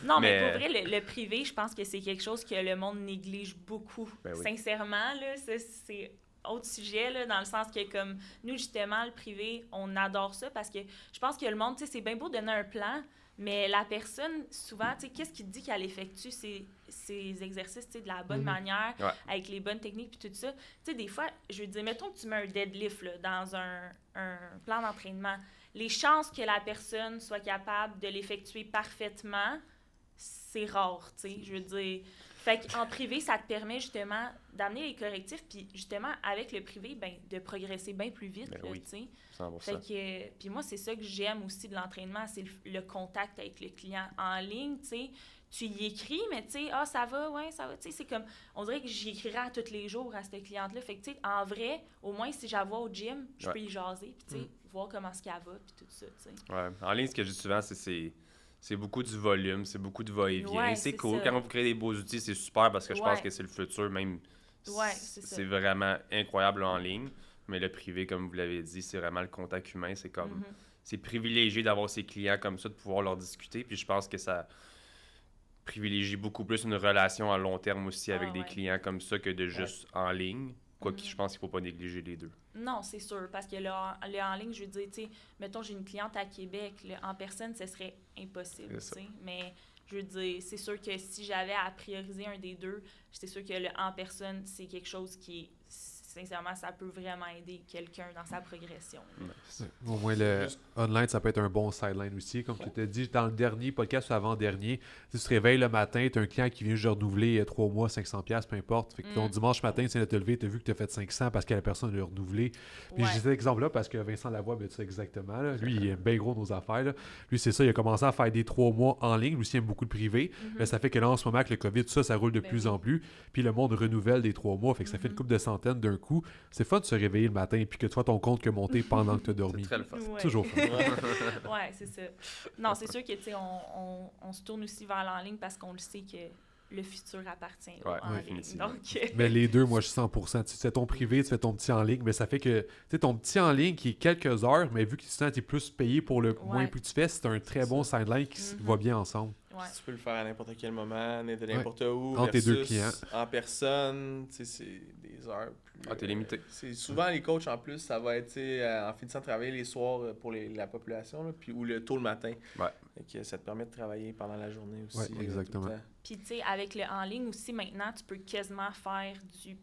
Speaker 3: Non, mais
Speaker 1: Mais-
Speaker 3: pour vrai, le privé, je pense que c'est quelque chose que le monde néglige beaucoup.
Speaker 1: Ben oui.
Speaker 3: Sincèrement, là, ça, c'est autre sujet, là, dans le sens que, comme nous, justement, le privé, on adore ça parce que je pense que le monde, tu sais, c'est bien beau de donner un plan, mais la personne, souvent, tu sais, qu'est-ce qui te dit qu'elle effectue ces exercices, tu sais, de la bonne manière,
Speaker 1: Ouais.
Speaker 3: avec les bonnes techniques puis tout ça. Tu sais, des fois, je veux dire, mettons que tu mets un deadlift là, dans un plan d'entraînement. Les chances que la personne soit capable de l'effectuer parfaitement, c'est rare, tu sais, je veux dire. Fait qu'en privé, ça te permet justement d'amener les correctifs, puis justement, avec le privé, ben, de progresser bien plus vite,
Speaker 1: Ben
Speaker 3: là,
Speaker 1: oui.
Speaker 3: tu sais.
Speaker 1: 100%.
Speaker 3: Fait que, puis moi, c'est ça que j'aime aussi de l'entraînement, c'est le contact avec le client en ligne, tu sais. Tu y écris, mais tu sais, ah, ça va, ouais, ça va, tu sais, c'est comme, on dirait que j'y écrirais à tous les jours à cette cliente-là. Fait que, tu sais, en vrai, au moins, si je la vois au gym, je peux y jaser, puis tu sais, voir comment est-ce qu'elle va, puis tout ça, tu sais.
Speaker 1: Ouais. En ligne, ce que je dis souvent, c'est beaucoup du volume, c'est beaucoup de va-et-vient.
Speaker 3: Ouais,
Speaker 1: c'est
Speaker 3: c'est
Speaker 1: cool.
Speaker 3: ça.
Speaker 1: Quand vous créez des beaux outils, c'est super parce que je pense
Speaker 3: Ouais.
Speaker 1: que c'est le futur, même.
Speaker 3: Ouais, c'est ça.
Speaker 1: C'est vraiment incroyable en ligne. Mais le privé, comme vous l'avez dit, c'est vraiment le contact humain. C'est comme. C'est privilégié d'avoir ses clients comme ça, de pouvoir leur discuter. Puis je pense que ça privilégie beaucoup plus une relation à long terme aussi avec des
Speaker 3: ouais.
Speaker 1: clients comme ça que de juste en ligne. Quoique je pense qu'il ne faut pas négliger les deux.
Speaker 3: Non, c'est sûr, parce que là, en ligne, je veux dire, tu sais, mettons, j'ai une cliente à Québec, là, en personne, ce serait impossible, tu
Speaker 1: C'est ça.
Speaker 3: sais, mais je veux dire, c'est sûr que si j'avais à prioriser un des deux, c'est sûr que le en personne, c'est quelque chose qui, sincèrement, ça peut vraiment aider quelqu'un dans sa progression. là.
Speaker 4: Au moins, le online, ça peut être un bon sideline aussi. Comme tu t'as dit dans le dernier podcast ou avant-dernier, tu te réveilles le matin, tu as un client qui vient juste de renouveler 3 mois, 500$, peu importe. Fait que ton dimanche matin, tu viens de te lever, tu as vu que tu as fait 500 parce que la personne l'a renouvelé. Puis
Speaker 3: Ouais.
Speaker 4: j'ai cet exemple-là parce que Vincent Lavoie, ben, tu sais exactement. Là. Lui, il aime bien gros nos affaires. Là. Lui, c'est ça, il a commencé à faire des 3 mois en ligne. Lui aussi, il aime beaucoup le privé. Mais ça fait que là, en ce moment, avec le COVID, ça roule de
Speaker 3: Ben
Speaker 4: plus
Speaker 3: oui.
Speaker 4: en plus. Puis le monde renouvelle des 3 mois. Fait que ça fait une couple de centaines d'un coup. C'est fun de se réveiller le matin puis que tu vois ton compte que monter pendant que tu as
Speaker 1: C'est
Speaker 4: dormi.
Speaker 1: très le fun.
Speaker 3: Ouais.
Speaker 4: Toujours fun.
Speaker 3: Ouais, c'est ça. Non, c'est sûr que, tu sais, on se tourne aussi vers l'en ligne parce qu'on le sait que le futur appartient
Speaker 1: Ouais,
Speaker 3: en ligne.
Speaker 1: définitivement.
Speaker 3: Donc,
Speaker 4: Mais les deux, moi, je suis 100%. Tu fais ton privé, tu fais ton petit en ligne, mais ça fait que, tu sais, ton petit en ligne qui est quelques heures, mais vu que tu es plus payé pour le moins que tu fais, c'est un très bon sideline qui va bien ensemble.
Speaker 3: ouais.
Speaker 2: Tu peux le faire à n'importe quel moment, de n'importe où.
Speaker 4: Entre tes deux
Speaker 2: versus
Speaker 4: clients.
Speaker 2: En personne, tu sais, c'est des heures plus.
Speaker 1: Ah, t'es limité.
Speaker 2: C'est souvent les coachs en plus, ça va être tu sais, en finissant de travailler les soirs pour la population, là, puis, ou le tôt le matin.
Speaker 1: Ouais.
Speaker 2: Fait que ça te permet de travailler pendant la journée aussi.
Speaker 4: Ouais,
Speaker 2: tout le
Speaker 4: exactement.
Speaker 2: temps.
Speaker 3: Puis, tu sais, avec le en ligne aussi, maintenant, tu peux quasiment faire du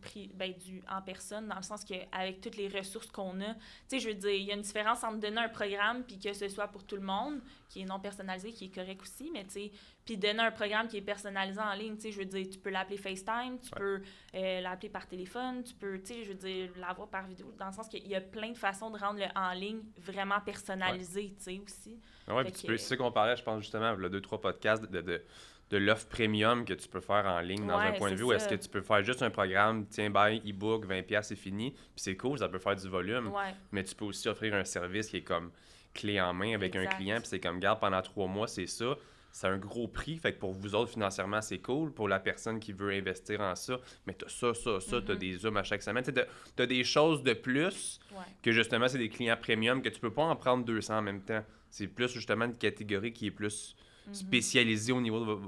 Speaker 3: en personne, dans le sens qu'avec toutes les ressources qu'on a, tu sais, je veux dire, il y a une différence entre donner un programme, puis que ce soit pour tout le monde, qui est non personnalisé, qui est correct aussi, mais tu sais, puis donner un programme qui est personnalisé en ligne, tu sais, je veux dire, tu peux l'appeler FaceTime, tu peux l'appeler par téléphone, tu peux, tu sais, je veux dire, l'avoir par vidéo, dans le sens qu'il y a plein de façons de rendre le en ligne vraiment personnalisé, tu sais, aussi.
Speaker 1: Ouais,
Speaker 3: Fait
Speaker 1: puis
Speaker 3: que-
Speaker 1: c'est ça qu'on parlait, je pense, justement, le 2-3 podcasts de l'offre premium que tu peux faire en ligne dans un
Speaker 3: Ouais,
Speaker 1: point de
Speaker 3: c'est
Speaker 1: vue où est-ce
Speaker 3: ça.
Speaker 1: que tu peux faire juste un programme, tiens, bye, e-book, 20$, c'est fini, puis c'est cool, ça peut faire du volume,
Speaker 3: Ouais,
Speaker 1: mais tu peux aussi offrir un service qui est comme clé en main avec un
Speaker 3: Exact.
Speaker 1: client, puis c'est comme, garde, pendant 3 mois, c'est ça. C'est un gros prix, fait que pour vous autres, financièrement, c'est cool. Pour la personne qui veut investir en ça, mais t'as ça, t'as des zooms à chaque semaine. T'as des choses de plus
Speaker 3: ouais.
Speaker 1: que justement, c'est des clients premium que tu peux pas en prendre 200 en même temps. C'est plus justement une catégorie qui est plus spécialisée au niveau de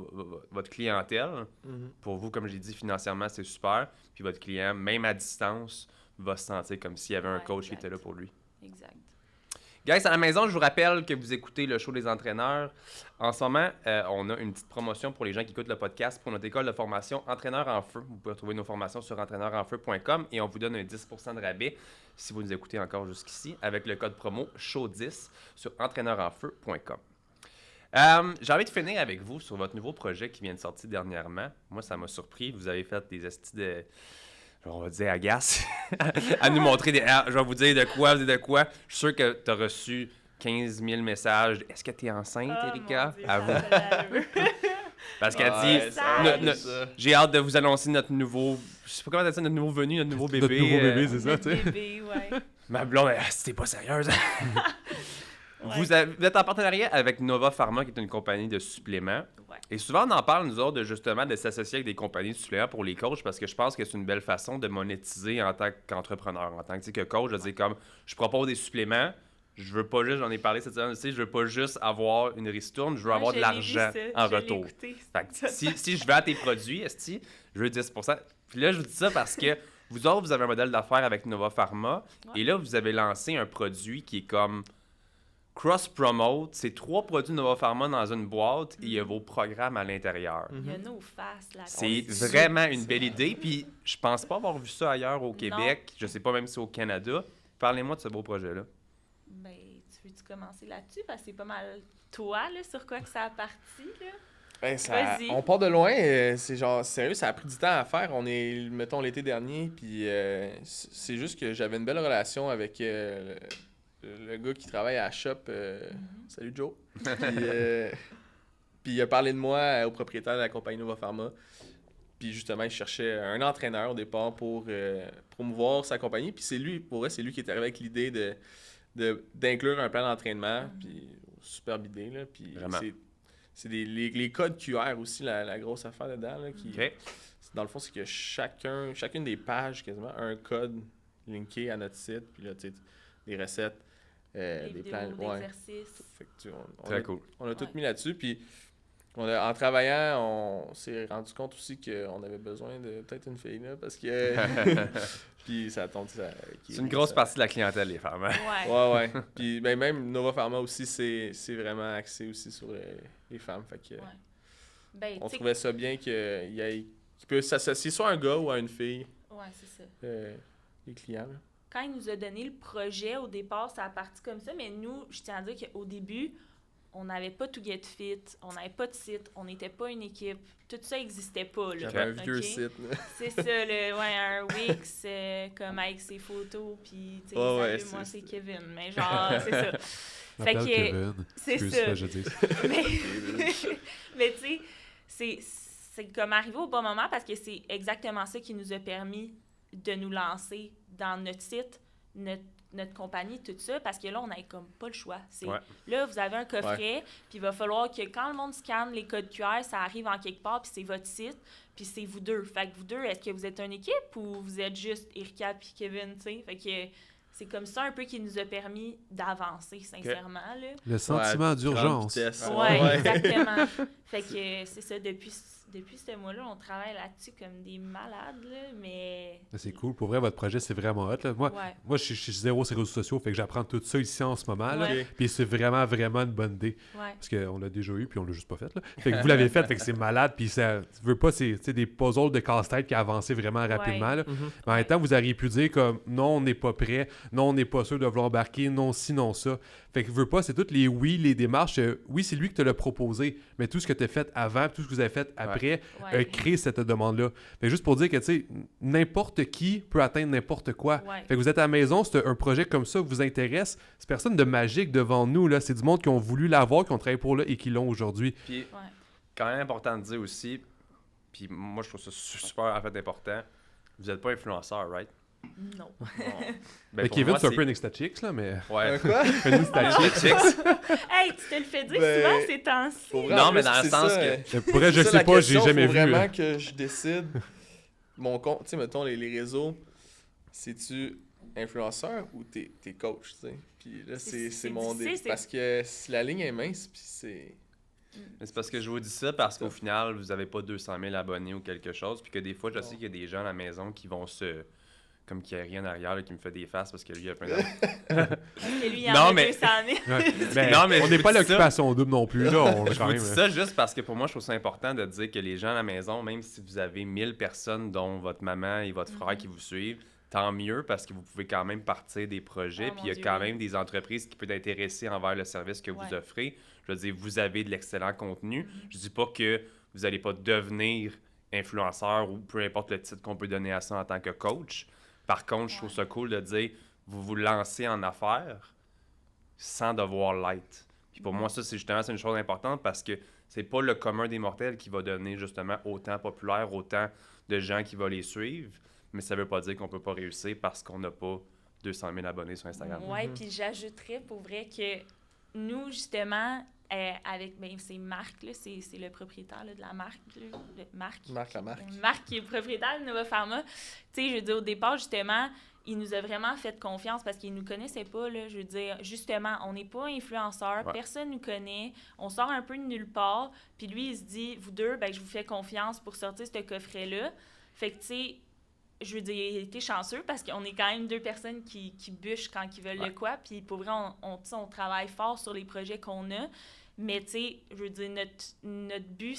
Speaker 1: votre clientèle.
Speaker 2: Mhm.
Speaker 1: Pour vous, comme j'ai dit, financièrement, c'est super. Puis votre client, même à distance, va se sentir comme s'il y avait un
Speaker 3: Ouais,
Speaker 1: coach qui
Speaker 3: exact.
Speaker 1: était là pour lui.
Speaker 3: Exact.
Speaker 1: Guys, à la maison, je vous rappelle que vous écoutez le show des entraîneurs. En ce moment, on a une petite promotion pour les gens qui écoutent le podcast pour notre école de formation Entraîneur en Feu. Vous pouvez retrouver nos formations sur entraîneurenfeu.com et on vous donne un 10% de rabais si vous nous écoutez encore jusqu'ici avec le code promo SHOW10 sur entraîneurenfeu.com. J'ai envie de finir avec vous sur votre nouveau projet qui vient de sortir dernièrement. Moi, ça m'a surpris. Vous avez fait des estis de... on va dire agace, à nous montrer des... je vais vous dire de quoi, Je suis sûr que tu as reçu 15 000 messages. Est-ce que tu es enceinte,
Speaker 3: Oh,
Speaker 1: Erika?
Speaker 3: mon Dieu,
Speaker 1: À vous.
Speaker 3: ça fait l'allure.
Speaker 1: Parce qu'elle
Speaker 3: Ouais,
Speaker 1: dit,
Speaker 3: ça.
Speaker 1: j'ai hâte de vous annoncer notre nouveau, je sais pas comment t'as dit, notre nouveau venu, notre nouveau bébé.
Speaker 4: Notre nouveau bébé, c'est ça,
Speaker 3: Notre
Speaker 4: tu sais.
Speaker 3: bébé, ouais.
Speaker 1: Ma blonde, c'était pas sérieuse.
Speaker 3: Ouais.
Speaker 1: Vous êtes en partenariat avec Nova Pharma, qui est une compagnie de suppléments.
Speaker 3: Ouais.
Speaker 1: Et souvent, on en parle, nous autres, justement, de s'associer avec des compagnies de suppléments pour les coachs, parce que je pense que c'est une belle façon de monétiser en tant qu'entrepreneur, en tant que coach. Je veux dire, comme, je propose des suppléments, je veux pas juste, j'en ai parlé cette semaine aussi, je veux pas juste avoir une ristourne, je veux avoir de l'argent en retour. Fait que si je vends tes produits, esti, je veux 10%. Puis là, je vous dis ça parce que vous autres, vous avez un modèle d'affaires avec Nova Pharma,
Speaker 3: Ouais.
Speaker 1: et là, vous avez lancé un produit qui est comme cross-promote. C'est 3 produits Nova Pharma dans une boîte et il y a vos programmes à l'intérieur.
Speaker 3: Il y a nos faces là.
Speaker 1: C'est vraiment une belle idée, puis je pense pas avoir vu ça ailleurs au Québec, je sais pas même si au Canada. Parlez-moi de ce beau projet-là.
Speaker 3: Ben, tu veux-tu commencer là-dessus? Parce que c'est pas mal toi, là, sur quoi que ça a parti, là.
Speaker 2: Ben,
Speaker 3: Vas-y.
Speaker 2: on part de loin, c'est genre sérieux, ça a pris du temps à faire. On est, mettons, l'été dernier, puis c'est juste que j'avais une belle relation avec le gars qui travaille à la shop. Salut Joe. Puis il a parlé de moi au propriétaire de la compagnie Nova Pharma. Puis justement, il cherchait un entraîneur au départ pour promouvoir sa compagnie. Puis c'est lui, pour vrai, c'est lui qui est arrivé avec l'idée d'inclure un plan d'entraînement. Puis superbe idée, là. Puis
Speaker 1: Vraiment.
Speaker 2: c'est les codes QR aussi, la grosse affaire dedans, là, qui...
Speaker 1: OK.
Speaker 2: Dans le fond, c'est que chacune des pages, quasiment, a un code linké à notre site. Puis là, tu sais, des recettes,
Speaker 3: Des
Speaker 2: des
Speaker 3: vidéos
Speaker 2: plans.
Speaker 3: d'exercices.
Speaker 2: Fait que, tu sais,
Speaker 1: Très cool.
Speaker 2: on a tout
Speaker 3: Ouais.
Speaker 2: mis là-dessus. Puis en travaillant, on s'est rendu compte aussi qu'on avait besoin de peut-être une fille, là, parce que... puis ça tombe...
Speaker 1: C'est une grosse partie de la clientèle, les femmes. Hein?
Speaker 3: Ouais.
Speaker 2: Ouais. Puis ben, même Nova Pharma aussi, c'est vraiment axé aussi sur les femmes. Fait que
Speaker 3: Ouais. Ben,
Speaker 2: on
Speaker 3: tu sais,
Speaker 2: trouvait ça bien qu'il peut s'associer soit à un gars ou à une fille,
Speaker 3: ouais, c'est ça.
Speaker 2: les clients. Là.
Speaker 3: Quand il nous a donné le projet, au départ, ça a parti comme ça, mais nous, je tiens à dire qu'au début, on n'avait pas To Get Fit, on n'avait pas de site, on n'était pas une équipe. Tout ça n'existait pas. Là,
Speaker 2: J'avais un vieux
Speaker 3: OK?
Speaker 2: site. Là.
Speaker 3: C'est ça, un Wix, comme avec ses photos, puis, tu sais,
Speaker 2: Ouais, ouais,
Speaker 3: salut, moi,
Speaker 2: c'est
Speaker 3: c'est Kevin. Mais genre, c'est ça.
Speaker 4: Je
Speaker 3: Fait
Speaker 4: m'appelle
Speaker 3: que,
Speaker 4: Kevin.
Speaker 3: c'est
Speaker 4: Excuse,
Speaker 3: ça.
Speaker 4: je dis.
Speaker 3: mais tu sais, c'est comme arrivé au bon moment parce que c'est exactement ça qui nous a permis de nous lancer dans notre site, notre compagnie, tout ça, parce que là, on n'avait comme pas le choix.
Speaker 1: Ouais.
Speaker 3: Là, vous avez un coffret, puis il va falloir que quand le monde scanne les codes QR, ça arrive en quelque part, puis c'est votre site, puis c'est vous deux. Fait que vous deux, est-ce que vous êtes une équipe ou vous êtes juste Erika puis Kevin, tu sais? Fait que c'est comme ça un peu qui nous a permis d'avancer, sincèrement, là.
Speaker 4: Le sentiment
Speaker 2: Ouais,
Speaker 4: d'urgence.
Speaker 2: grande vitesse.
Speaker 3: Ouais, exactement. Fait que c'est ça, depuis ce mois-là, on travaille là-dessus comme des malades, là, mais...
Speaker 4: C'est cool. Pour vrai, votre projet, c'est vraiment hot. Là. Moi, je suis zéro sur les réseaux sociaux, fait que j'apprends tout ça ici en ce moment. Là.
Speaker 3: Ouais.
Speaker 4: Puis c'est vraiment, vraiment une bonne idée.
Speaker 3: Ouais.
Speaker 4: Parce qu'on l'a déjà eu, puis on l'a juste pas fait. Là. Fait que vous l'avez fait, fait que c'est malade. Puis ça, tu veux pas, c'est des puzzles de casse-tête qui avancent vraiment rapidement.
Speaker 3: Ouais.
Speaker 4: Là. Mais en même temps, vous auriez pu dire comme non, on n'est pas prêt, non, on n'est pas sûr de vouloir embarquer, non, si, non, ça. Fait que veux pas, c'est toutes les oui, les démarches. Oui, c'est lui qui te l'a proposé, mais tout ce que tu as fait avant, tout ce que vous avez fait après,
Speaker 3: Ouais.
Speaker 4: crée cette demande-là. Fait que juste pour dire que, tu sais, n'importe qui peut atteindre n'importe quoi.
Speaker 3: Ouais.
Speaker 4: Fait que vous êtes à la maison, c'est un projet comme ça qui vous intéresse. C'est personne de magique devant nous, là. C'est du monde qui ont voulu l'avoir, qui ont travaillé pour là et qui l'ont aujourd'hui.
Speaker 1: Puis,
Speaker 3: Ouais.
Speaker 1: quand même important de dire aussi, puis moi, je trouve ça super en fait important, vous n'êtes pas influenceur, right?
Speaker 3: Non.
Speaker 1: Ben,
Speaker 4: Fait
Speaker 1: pour
Speaker 4: Kevin,
Speaker 1: moi,
Speaker 4: c'est un peu un Instachix, là, mais...
Speaker 1: Ouais.
Speaker 2: Quoi?
Speaker 4: Un Instachix.
Speaker 3: Hey, tu te le fais dire
Speaker 2: Ben,
Speaker 3: souvent ces temps-ci.
Speaker 2: Pour vrai,
Speaker 1: Non,
Speaker 2: en
Speaker 1: mais
Speaker 2: plus,
Speaker 1: dans le
Speaker 2: c'est
Speaker 1: sens
Speaker 2: ça,
Speaker 1: que-
Speaker 4: Pour vrai, je
Speaker 2: c'est ça,
Speaker 4: sais
Speaker 2: la
Speaker 4: pas, j'ai
Speaker 2: question,
Speaker 4: jamais
Speaker 2: faut
Speaker 4: vu.
Speaker 2: vraiment que je décide mon compte. Tu sais, mettons, les réseaux, c'est-tu influenceur ou t'es coach, tu sais? Puis là,
Speaker 3: C'est
Speaker 2: c'est mon
Speaker 3: difficile,
Speaker 2: dé. Parce que la ligne est mince, puis c'est...
Speaker 1: Mais c'est parce que je vous dis ça parce qu'au final, vous n'avez pas 200 000 abonnés ou quelque chose. Puis que des fois, je sais qu'il y a des gens à la maison qui vont se. Comme qu'il n'y a rien derrière, là, qui me fait des faces parce que lui, il a plein d'argent.
Speaker 3: Parce que lui, il en
Speaker 1: Non,
Speaker 3: a
Speaker 1: mais-
Speaker 3: 200 000.
Speaker 4: Ouais. Ben,
Speaker 1: Non, mais
Speaker 4: on
Speaker 1: je
Speaker 4: n'est
Speaker 1: vous
Speaker 4: pas
Speaker 1: dis ça.
Speaker 4: l'occupation double non plus, là. On
Speaker 1: Je
Speaker 4: quand
Speaker 1: vous
Speaker 4: même...
Speaker 1: dis ça juste parce que pour moi, je trouve ça important de dire que les gens à la maison, même si vous avez 1000 personnes, dont votre maman et votre frère qui vous suivent, tant mieux parce que vous pouvez quand même partir des projets.
Speaker 3: Oh,
Speaker 1: Puis
Speaker 3: mon
Speaker 1: il y a
Speaker 3: Dieu,
Speaker 1: quand
Speaker 3: oui.
Speaker 1: même des entreprises qui peuvent être intéressées envers le service que vous
Speaker 3: Ouais.
Speaker 1: offrez. Je veux dire, vous avez de l'excellent contenu. Je dis pas que vous n'allez pas devenir influenceur ou peu importe le titre qu'on peut donner à ça en tant que coach. Par contre, je trouve ça cool de dire, vous vous lancez en affaires sans devoir l'être. Puis pour moi, ça, c'est une chose importante parce que c'est pas le commun des mortels qui va donner justement autant populaire, autant de gens qui vont les suivre, mais ça veut pas dire qu'on peut pas réussir parce qu'on n'a pas 200 000 abonnés sur Instagram.
Speaker 3: Oui, puis j'ajouterais pour vrai que nous, justement, avec, c'est Marc, là, c'est le propriétaire là, de la marque. Là, Marc,
Speaker 2: la marque.
Speaker 3: Marc qui est le propriétaire de Nova Pharma. Tu sais, je veux dire, au départ, justement, il nous a vraiment fait confiance parce qu'il nous connaissait pas, là. Je veux dire, justement, on n'est pas influenceurs, personne nous connaît, on sort un peu de nulle part, puis lui, il se dit, vous deux, je vous fais confiance pour sortir ce coffret-là. Fait que, tu sais, je veux dire, il a été chanceux parce qu'on est quand même deux personnes qui bûchent quand ils veulent le quoi, puis pour vrai, on travaille fort sur les projets qu'on a, mais tu sais, je veux dire, notre but,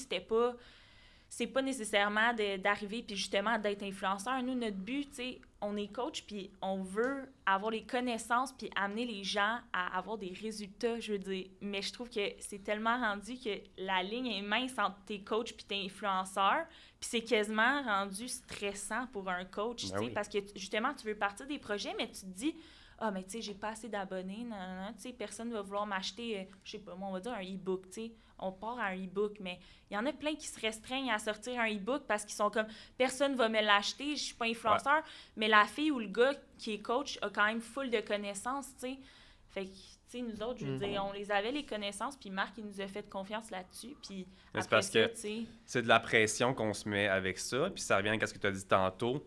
Speaker 3: c'est pas nécessairement d'arriver puis justement d'être influenceur. Nous, notre but, tu sais, on est coach puis on veut avoir les connaissances puis amener les gens à avoir des résultats, je veux dire. Mais je trouve que c'est tellement rendu que la ligne est mince entre tes coachs puis tes influenceurs, puis c'est quasiment rendu stressant pour un coach, tu sais, parce que justement, tu veux partir des projets, mais tu te dis... Ah, mais tu sais, j'ai pas assez d'abonnés, tu sais, personne va vouloir m'acheter, je sais pas, moi, on va dire un e-book, tu sais. On part à un e-book, mais il y en a plein qui se restreignent à sortir un e-book parce qu'ils sont comme, personne va me l'acheter, je suis pas influenceur, mais la fille ou le gars qui est coach a quand même full de connaissances, tu sais. Fait que, tu sais, nous autres, je veux dire, on les avait les connaissances, puis Marc, il nous a fait confiance là-dessus, puis
Speaker 1: c'est parce que c'est de la pression qu'on se met avec ça, puis ça revient à ce que tu as dit tantôt,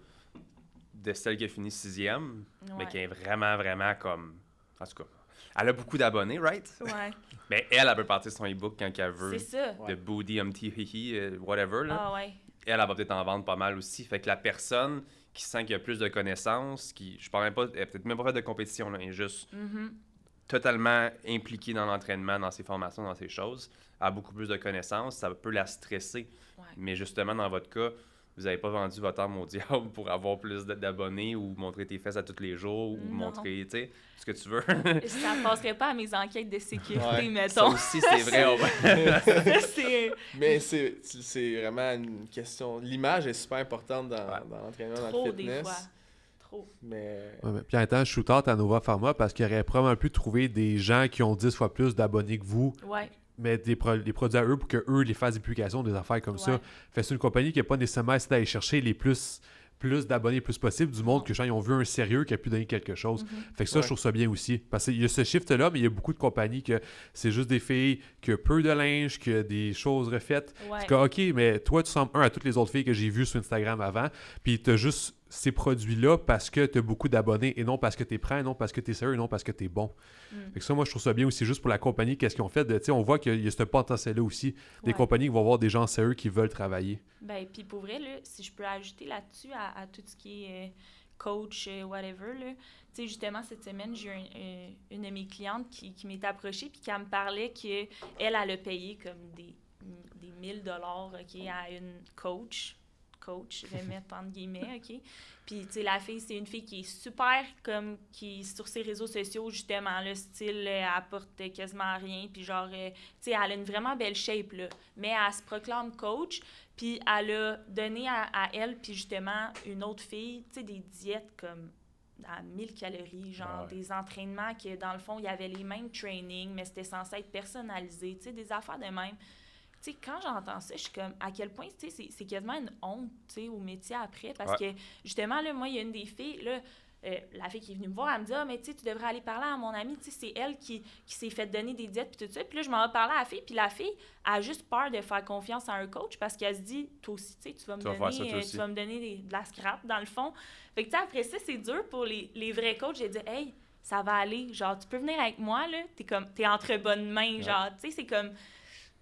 Speaker 1: de celle qui a fini 6e, mais qui est vraiment, vraiment comme... En tout cas, elle a beaucoup d'abonnés, right?
Speaker 3: Ouais.
Speaker 1: Mais elle peut partir son e-book quand elle veut.
Speaker 3: C'est ça.
Speaker 1: De Booty, Hihi, whatever. Là.
Speaker 3: Ah ouais.
Speaker 1: Elle va peut-être en vendre pas mal aussi. Fait que la personne qui sent qu'il y a plus de connaissances, je parle même pas, elle peut-être même pas fait de compétition, là, elle est juste totalement impliquée dans l'entraînement, dans ses formations, dans ses choses, a beaucoup plus de connaissances, ça peut la stresser.
Speaker 3: Ouais.
Speaker 1: Mais justement, dans votre cas, vous n'avez pas vendu votre âme au diable pour avoir plus d'abonnés ou montrer tes fesses à tous les jours ou montrer, tu sais, ce que tu veux.
Speaker 3: Ça ne passerait pas à mes enquêtes de sécurité, mettons.
Speaker 1: Ça aussi, c'est vrai.
Speaker 2: Mais c'est vraiment une question... L'image est super importante dans l'entraînement, dans le fitness.
Speaker 3: Des fois. Trop.
Speaker 2: Mais...
Speaker 4: Puis en même temps, shootout à Nova Pharma parce qu'il aurait probablement pu trouver des gens qui ont 10 fois plus d'abonnés que vous.
Speaker 3: Ouais.
Speaker 4: Mais les produits à eux pour qu'eux les fassent des publications, des affaires comme ça. Fait que c'est une compagnie qui n'a pas nécessairement essayé d'aller chercher les plus d'abonnés le plus possible du monde que gens ils ont vu un sérieux qui a pu donner quelque chose. Fait que ça, je trouve ça bien aussi. Parce qu'il y a ce shift-là, mais il y a beaucoup de compagnies que c'est juste des filles qui ont peu de linge, qui ont des choses refaites. C'est que, OK, mais toi, tu ressembles à toutes les autres filles que j'ai vues sur Instagram avant, puis tu as juste ces produits-là parce que tu as beaucoup d'abonnés et non parce que tu es prêt, non parce que tu es sérieux, non parce que tu es bon. Fait que ça, moi, je trouve ça bien aussi juste pour la compagnie, qu'est-ce qu'ils ont fait. On voit qu'il y a ce potentiel-là aussi. Des compagnies qui vont avoir des gens sérieux qui veulent travailler.
Speaker 3: Ben, puis pour vrai, là, si je peux ajouter là-dessus à tout ce qui est coach, whatever, là, tu sais, justement, cette semaine, j'ai eu une de mes clientes qui m'est approchée puis qui me parlait qu'elle a payé comme des 1000 $, OK, à une coach, je vais mettre entre guillemets, OK? Puis, tu sais, la fille, c'est une fille qui est super, comme, qui, sur ses réseaux sociaux, justement, le style, elle apporte quasiment rien, puis genre, tu sais, elle a une vraiment belle shape, là, mais elle se proclame coach, puis elle a donné à elle, puis justement, une autre fille, tu sais, des diètes comme à 1000 calories, genre des entraînements que, dans le fond, il y avait les mêmes trainings, mais c'était censé être personnalisé, tu sais, des affaires de même. Tu sais, quand j'entends ça, je suis comme, à quel point, tu sais, c'est quasiment une honte, tu sais, au métier après, parce que, justement, là, moi, il y a une des filles, là, la fille qui est venue me voir, elle me dit « Ah, mais tu sais, tu devrais aller parler à mon amie, tu sais, c'est elle qui s'est fait donner des diètes, puis tout ça. » Puis là, je m'en vais parler à la fille, puis la fille a juste peur de faire confiance à un coach, parce qu'elle se dit « Toi aussi, tu sais, tu vas me donner de la scrap, dans le fond. » Fait que, tu sais, après ça, c'est dur pour les vrais coachs. J'ai dit « Hey, ça va aller, genre, tu peux venir avec moi, là, t'es entre bonnes mains, genre, tu sais, c'est comme... »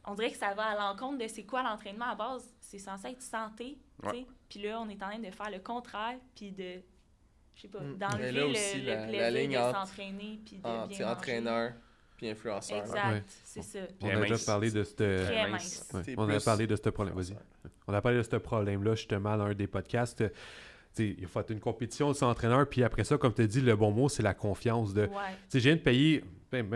Speaker 3: On dirait que ça va à l'encontre de c'est quoi l'entraînement à base. C'est censé être santé, tu sais. Puis là, on est en train de faire le contraire, puis de, je sais pas, d'enlever le plaisir de s'entraîner, puis de bien manger.
Speaker 2: Entraîneur, puis influenceur.
Speaker 3: Exact, c'est ça.
Speaker 4: On a déjà parlé de
Speaker 3: Très mince.
Speaker 4: On a parlé de ce problème. Vas-y. On a parlé de ce problème-là, justement, dans un des podcasts. Il faut être une compétition de son entraîneur, puis après ça, comme tu as dit, le bon mot, c'est la confiance. J'ai viens de payer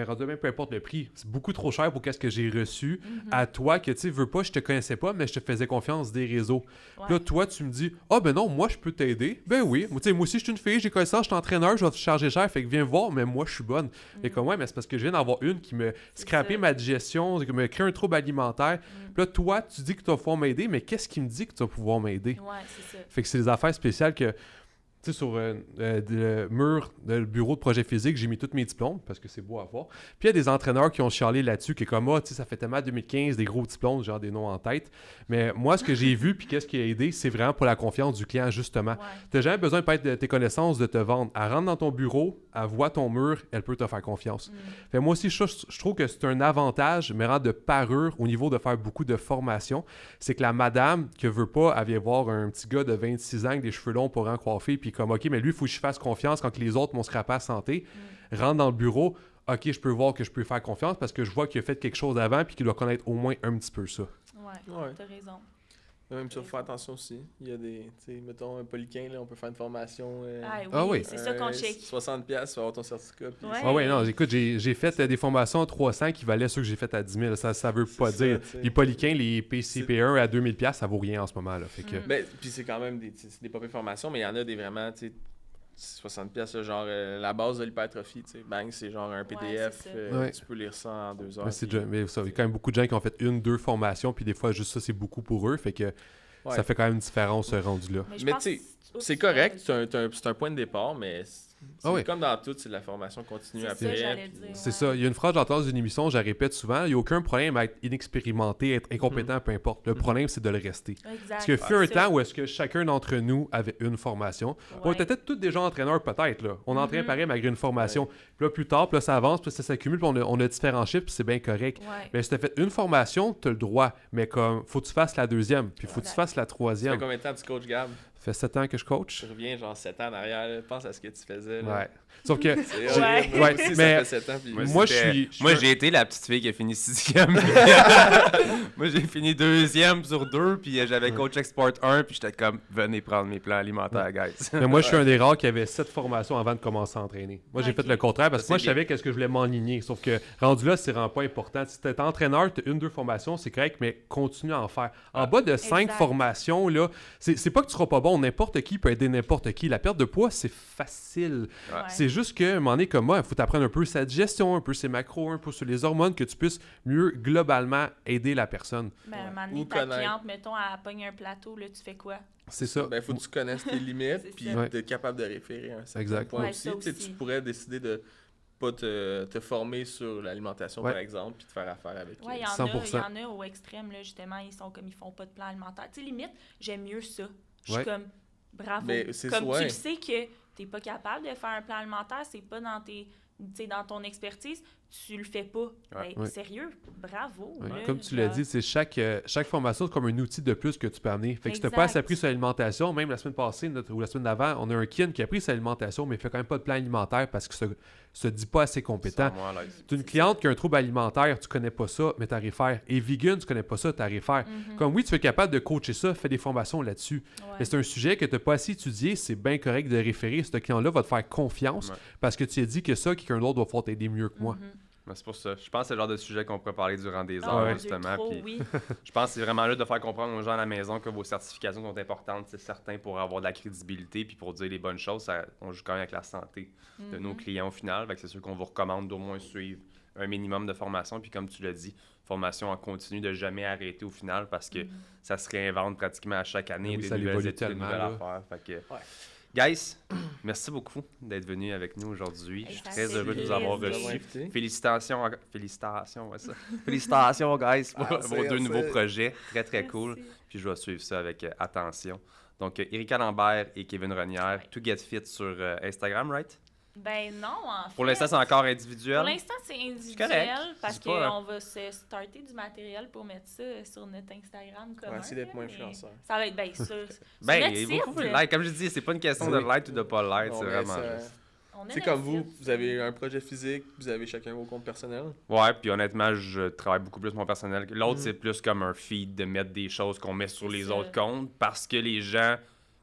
Speaker 4: rendu même peu importe le prix, c'est beaucoup trop cher pour qu'est-ce que j'ai reçu à toi que, tu sais, veux pas, je te connaissais pas, mais je te faisais confiance des réseaux.
Speaker 3: Ouais.
Speaker 4: Puis là, toi, tu me dis, ben non, moi, je peux t'aider. Ben oui, moi, tu sais, moi aussi, je suis une fille, j'ai connaissance, je suis entraîneur, je vais te charger cher, fait que viens voir, mais moi, je suis bonne. Et comme, ouais, mais c'est parce que je viens d'avoir une qui me scrapait
Speaker 3: ça.
Speaker 4: ma digestion, qui me crée un trouble alimentaire. Puis là, toi, tu dis que tu vas pouvoir m'aider, mais qu'est-ce qui me dit que tu vas pouvoir m'aider?
Speaker 3: Ouais, c'est ça.
Speaker 4: Fait que c'est des affaires spéciales que, tu sais, sur le mur du bureau de projet physique, j'ai mis tous mes diplômes parce que c'est beau à voir. Puis il y a des entraîneurs qui ont chialé là-dessus, qui est comme, tu sais, ça fait tellement 2015, des gros diplômes, genre des noms en tête. Mais moi, ce que j'ai vu, puis qu'est-ce qui a aidé, c'est vraiment pour la confiance du client, justement.
Speaker 3: Ouais.
Speaker 4: Tu n'as jamais besoin peut-être de tes connaissances de te vendre. Elle rentre dans ton bureau, elle voit ton mur, elle peut te faire confiance. Fait moi aussi, je trouve que c'est un avantage, mais rend de parure au niveau de faire beaucoup de formation. C'est que la madame qui veut pas, elle vient voir un petit gars de 26 ans avec des cheveux longs pour en coiffer, puis comme, OK, mais lui, il faut que je fasse confiance quand les autres m'ont scrappé à santé. Rentre dans le bureau, OK, je peux voir que je peux faire confiance parce que je vois qu'il a fait quelque chose avant puis qu'il doit connaître au moins un petit peu ça.
Speaker 2: Ouais.
Speaker 3: T'as raison.
Speaker 2: Même ça, faut faire attention aussi. Il y a des, tu sais, mettons, un polyquin, là, on peut faire une formation.
Speaker 4: Oui.
Speaker 3: C'est ça qu'on check.
Speaker 2: 60$, tu vas avoir ton certificat. Puis
Speaker 3: Ouais.
Speaker 4: Ah ouais, non, écoute, j'ai fait des formations à 300 qui valaient ceux que j'ai fait à 10 000. Ça veut pas
Speaker 2: C'est
Speaker 4: dire.
Speaker 2: ça, tu sais.
Speaker 4: Les polyquins, les PCP1 à 2000$, ça vaut rien en ce moment. Là. Fait que,
Speaker 2: Ben, puis c'est quand même des pas pires formations, mais il y en a des vraiment, tu sais, 60$, là, genre la base de l'hypertrophie, tu sais, bang, c'est genre un PDF,
Speaker 3: c'est ça.
Speaker 4: Ouais.
Speaker 2: tu peux lire ça en 2 heures.
Speaker 4: mais c'est
Speaker 2: puis-
Speaker 4: déjà- mais ça, il y a quand même beaucoup de gens qui ont fait 1-2 formations, puis des fois, juste ça, c'est beaucoup pour eux. Fait que
Speaker 2: Ouais.
Speaker 4: ça fait quand même une différence rendu là.
Speaker 3: je
Speaker 2: Mais
Speaker 3: pense
Speaker 2: tu sais,
Speaker 3: que
Speaker 2: c'est correct, c'est un point de départ, mais
Speaker 4: Ah oui.
Speaker 2: comme dans tout, c'est de la formation continue
Speaker 3: C'est
Speaker 2: après.
Speaker 3: ça, j'allais
Speaker 2: puis-
Speaker 3: dire.
Speaker 4: C'est ça. Il y a une phrase que j'entends dans une émission, je la répète souvent, il n'y a aucun problème à être inexpérimenté, être incompétent, peu importe. Le problème, c'est de le rester.
Speaker 3: Exact.
Speaker 4: Parce qu'il fut un
Speaker 3: C'est ça.
Speaker 4: temps où est-ce que chacun d'entre nous avait une formation. On
Speaker 3: Ouais.
Speaker 4: était peut-être tous déjà entraîneurs, peut-être. Là. On entraînait pareil malgré une formation. Puis là, plus tard, puis là, ça avance, puis ça s'accumule, puis on a différents chiffres, puis c'est bien correct.
Speaker 3: Ouais.
Speaker 4: Mais si tu as fait une formation, tu as le droit. Mais comme, faut que tu fasses la deuxième, puis faut que tu
Speaker 3: Exact.
Speaker 4: fasses la
Speaker 2: Ça fait
Speaker 4: troisième.
Speaker 2: combien de temps que tu coaches, Gab?
Speaker 4: Ça fait 7 ans que je coach.
Speaker 2: Je reviens genre 7 ans en arrière, là. Pense à ce que tu faisais. Là.
Speaker 4: Ouais. Sauf que,
Speaker 2: C'est
Speaker 3: Ouais.
Speaker 2: horrible. Moi
Speaker 4: Ouais,
Speaker 2: aussi,
Speaker 4: mais-
Speaker 2: ça fait 7 ans. Puis...
Speaker 4: Moi, je suis-
Speaker 1: Moi, j'ai été la petite fille qui a fini 6e. Moi, j'ai fini 2e sur 2, puis j'avais Coach Export 1, puis j'étais comme, venez prendre mes plans alimentaires, guys.
Speaker 4: mais moi, je suis un des rares qui avait 7 formations avant de commencer à entraîner. Moi, j'ai
Speaker 3: Ok.
Speaker 4: fait le contraire parce que
Speaker 1: Ça,
Speaker 4: moi,
Speaker 1: c'est
Speaker 4: je savais qu'est-ce que je voulais m'enligner. Sauf que rendu là, c'est vraiment pas important. Si t'es entraîneur, t'as 1-2 formations, c'est correct, mais continue à en faire. En bas de 5
Speaker 3: Exact.
Speaker 4: formations, là, c'est pas que tu seras pas bon. N'importe qui peut aider n'importe qui. La perte de poids, c'est facile.
Speaker 3: Ouais.
Speaker 4: C'est juste que, à un moment donné, comme moi, il faut t'apprendre un peu sa digestion, un peu ses macros, un peu sur les hormones, que tu puisses mieux, globalement, aider la personne.
Speaker 3: Mais à un moment
Speaker 2: Ou
Speaker 3: donné, ta
Speaker 2: connaître.
Speaker 3: cliente, mettons, elle pogne un plateau, là, tu fais quoi?
Speaker 4: C'est ça.
Speaker 2: Ben, faut que tu connaisses tes limites,
Speaker 3: C'est
Speaker 2: puis
Speaker 3: ça.
Speaker 4: Ouais.
Speaker 2: d'être capable de référer à un certain
Speaker 4: Exact.
Speaker 2: point
Speaker 3: Ouais,
Speaker 2: aussi.
Speaker 3: ça
Speaker 2: Tu sais,
Speaker 3: aussi.
Speaker 2: tu pourrais décider de pas te former sur l'alimentation,
Speaker 4: Ouais.
Speaker 2: par exemple, puis de faire affaire avec
Speaker 3: Ouais, il y,
Speaker 4: 100%.
Speaker 3: en a au extrême, là, justement, ils sont comme, ils font pas de plan alimentaire. Tu sais, limite, j'aime mieux ça. Je suis
Speaker 4: Ouais.
Speaker 3: comme, bravo.
Speaker 2: Mais c'est
Speaker 3: Comme
Speaker 2: ouais.
Speaker 3: tu le sais que t'es pas capable de faire un plan alimentaire, c'est pas dans tes, tu sais, dans ton expertise, tu le fais pas. Ben,
Speaker 4: Ouais.
Speaker 3: sérieux, bravo.
Speaker 4: Ouais.
Speaker 3: là,
Speaker 4: Comme tu l'as
Speaker 3: genre.
Speaker 4: dit, c'est chaque formation, c'est comme un outil de plus que tu peux amener. Fait que si t'as pas
Speaker 3: Exact.
Speaker 4: assez appris sur l'alimentation, même la semaine passée ou la semaine d'avant, on a un kin qui a appris sur l'alimentation, mais il fait quand même pas de plan alimentaire parce que se dit pas assez compétent.
Speaker 1: Sans moi à l'aise.
Speaker 4: Tu une cliente qui a un trouble alimentaire, tu connais pas ça, mais t'arrives faire. Et vegan, tu connais pas ça, t'arrives faire. Comme oui, tu es capable de coacher ça, fais des formations là-dessus.
Speaker 3: Ouais.
Speaker 4: Mais c'est un sujet que tu n'as pas assez étudié, c'est bien correct de référer. Ce client-là va te faire confiance
Speaker 1: Ouais.
Speaker 4: parce que tu as dit que ça, quelqu'un d'autre va pouvoir t'aider mieux que moi.
Speaker 3: Mhm.
Speaker 1: Ben, c'est pour ça. Je pense que c'est le genre de sujet qu'on pourrait parler durant des
Speaker 3: Oh,
Speaker 1: heures,
Speaker 3: mon Dieu,
Speaker 1: justement.
Speaker 3: trop,
Speaker 1: Puis
Speaker 3: oui.
Speaker 1: je pense que c'est vraiment là de faire comprendre aux gens à la maison que vos certifications sont importantes, c'est certain, pour avoir de la crédibilité puis pour dire les bonnes choses. On joue quand même avec la santé de nos clients au final. Fait que c'est sûr qu'on vous recommande d'au moins suivre un minimum de formation. Puis comme tu l'as dit, formation en continu, de jamais arrêter au final parce que ça se réinvente pratiquement à chaque année.
Speaker 4: Oui,
Speaker 1: Des
Speaker 4: ça
Speaker 1: nouvelles
Speaker 4: évolue
Speaker 1: études, des
Speaker 4: tellement,
Speaker 1: nouvelles
Speaker 4: là.
Speaker 1: affaires. Fait que, guys, merci beaucoup d'être venus avec nous aujourd'hui. Je suis
Speaker 3: Ça
Speaker 1: très
Speaker 3: fait
Speaker 1: heureux de vous avoir
Speaker 3: plaisir.
Speaker 1: reçus.
Speaker 2: invité.
Speaker 1: Félicitations, félicitations, ouais, ça. Félicitations, guys, pour
Speaker 2: Merci,
Speaker 1: vos 2
Speaker 2: merci.
Speaker 1: nouveaux projets. Très, très
Speaker 3: Merci.
Speaker 1: cool. Puis je vais suivre ça avec attention. Donc, Erika Lambert et Kevin Renière, To Get Fit sur Instagram, right?
Speaker 3: Ben non, en fait.
Speaker 1: Pour l'instant, c'est encore individuel.
Speaker 3: Pour l'instant, c'est individuel
Speaker 1: correct.
Speaker 3: parce
Speaker 1: C'est pas-
Speaker 3: qu'on va se starter du matériel pour mettre ça sur notre Instagram
Speaker 2: On
Speaker 3: commun.
Speaker 2: va essayer d'être
Speaker 3: là,
Speaker 2: moins
Speaker 3: mais
Speaker 2: influenceur.
Speaker 3: Ça va être bien sûr.
Speaker 1: Ben,
Speaker 3: notre
Speaker 1: il faut
Speaker 3: site.
Speaker 1: le like. Comme je dis, c'est pas une question de
Speaker 2: Oui.
Speaker 1: like ou de pas like,
Speaker 2: Non,
Speaker 1: c'est
Speaker 2: mais
Speaker 1: vraiment
Speaker 2: ça-
Speaker 1: juste.
Speaker 3: On a
Speaker 2: C'est
Speaker 3: notre
Speaker 2: comme vous,
Speaker 3: site.
Speaker 2: vous avez un projet physique, vous avez chacun vos comptes personnels.
Speaker 1: Ouais, puis honnêtement, je travaille beaucoup plus mon personnel. L'autre, c'est plus comme un feed de mettre des choses qu'on met sur
Speaker 3: C'est
Speaker 1: les
Speaker 3: ça.
Speaker 1: autres comptes parce que les gens.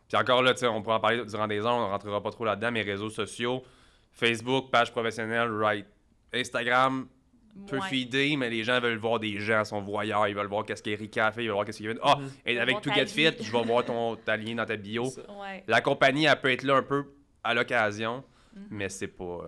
Speaker 1: Puis encore là, tu sais, on pourra en parler durant des heures, on ne rentrera pas trop là-dedans, mais réseaux sociaux, Facebook, page professionnelle, right. Instagram peut
Speaker 3: Ouais.
Speaker 1: feeder, mais les gens veulent voir des gens, sont voyeurs, ils veulent voir qu'est-ce qu'Erika fait, ils veulent voir qu'est-ce qu'il fait. Et
Speaker 3: veulent
Speaker 1: avec
Speaker 3: voir
Speaker 1: To
Speaker 3: ta
Speaker 1: Get Fit,
Speaker 3: vie.
Speaker 1: je vais voir ta lien dans ta bio.
Speaker 2: C'est ça.
Speaker 3: Ouais.
Speaker 1: La compagnie, elle peut être là un peu à l'occasion, mais c'est pas...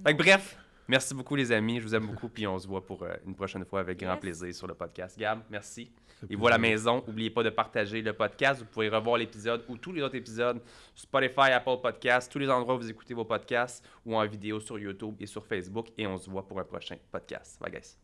Speaker 1: Fait que bref, merci beaucoup les amis, je vous aime beaucoup, puis on se voit pour une prochaine fois avec grand
Speaker 3: Yes.
Speaker 1: plaisir sur le podcast. Gab, merci. Et voilà la maison, n'oubliez pas de partager le podcast, vous pouvez revoir l'épisode ou tous les autres épisodes, Spotify, Apple Podcasts, tous les endroits où vous écoutez vos podcasts, ou en vidéo sur YouTube et sur Facebook, et on se voit pour un prochain podcast. Bye guys.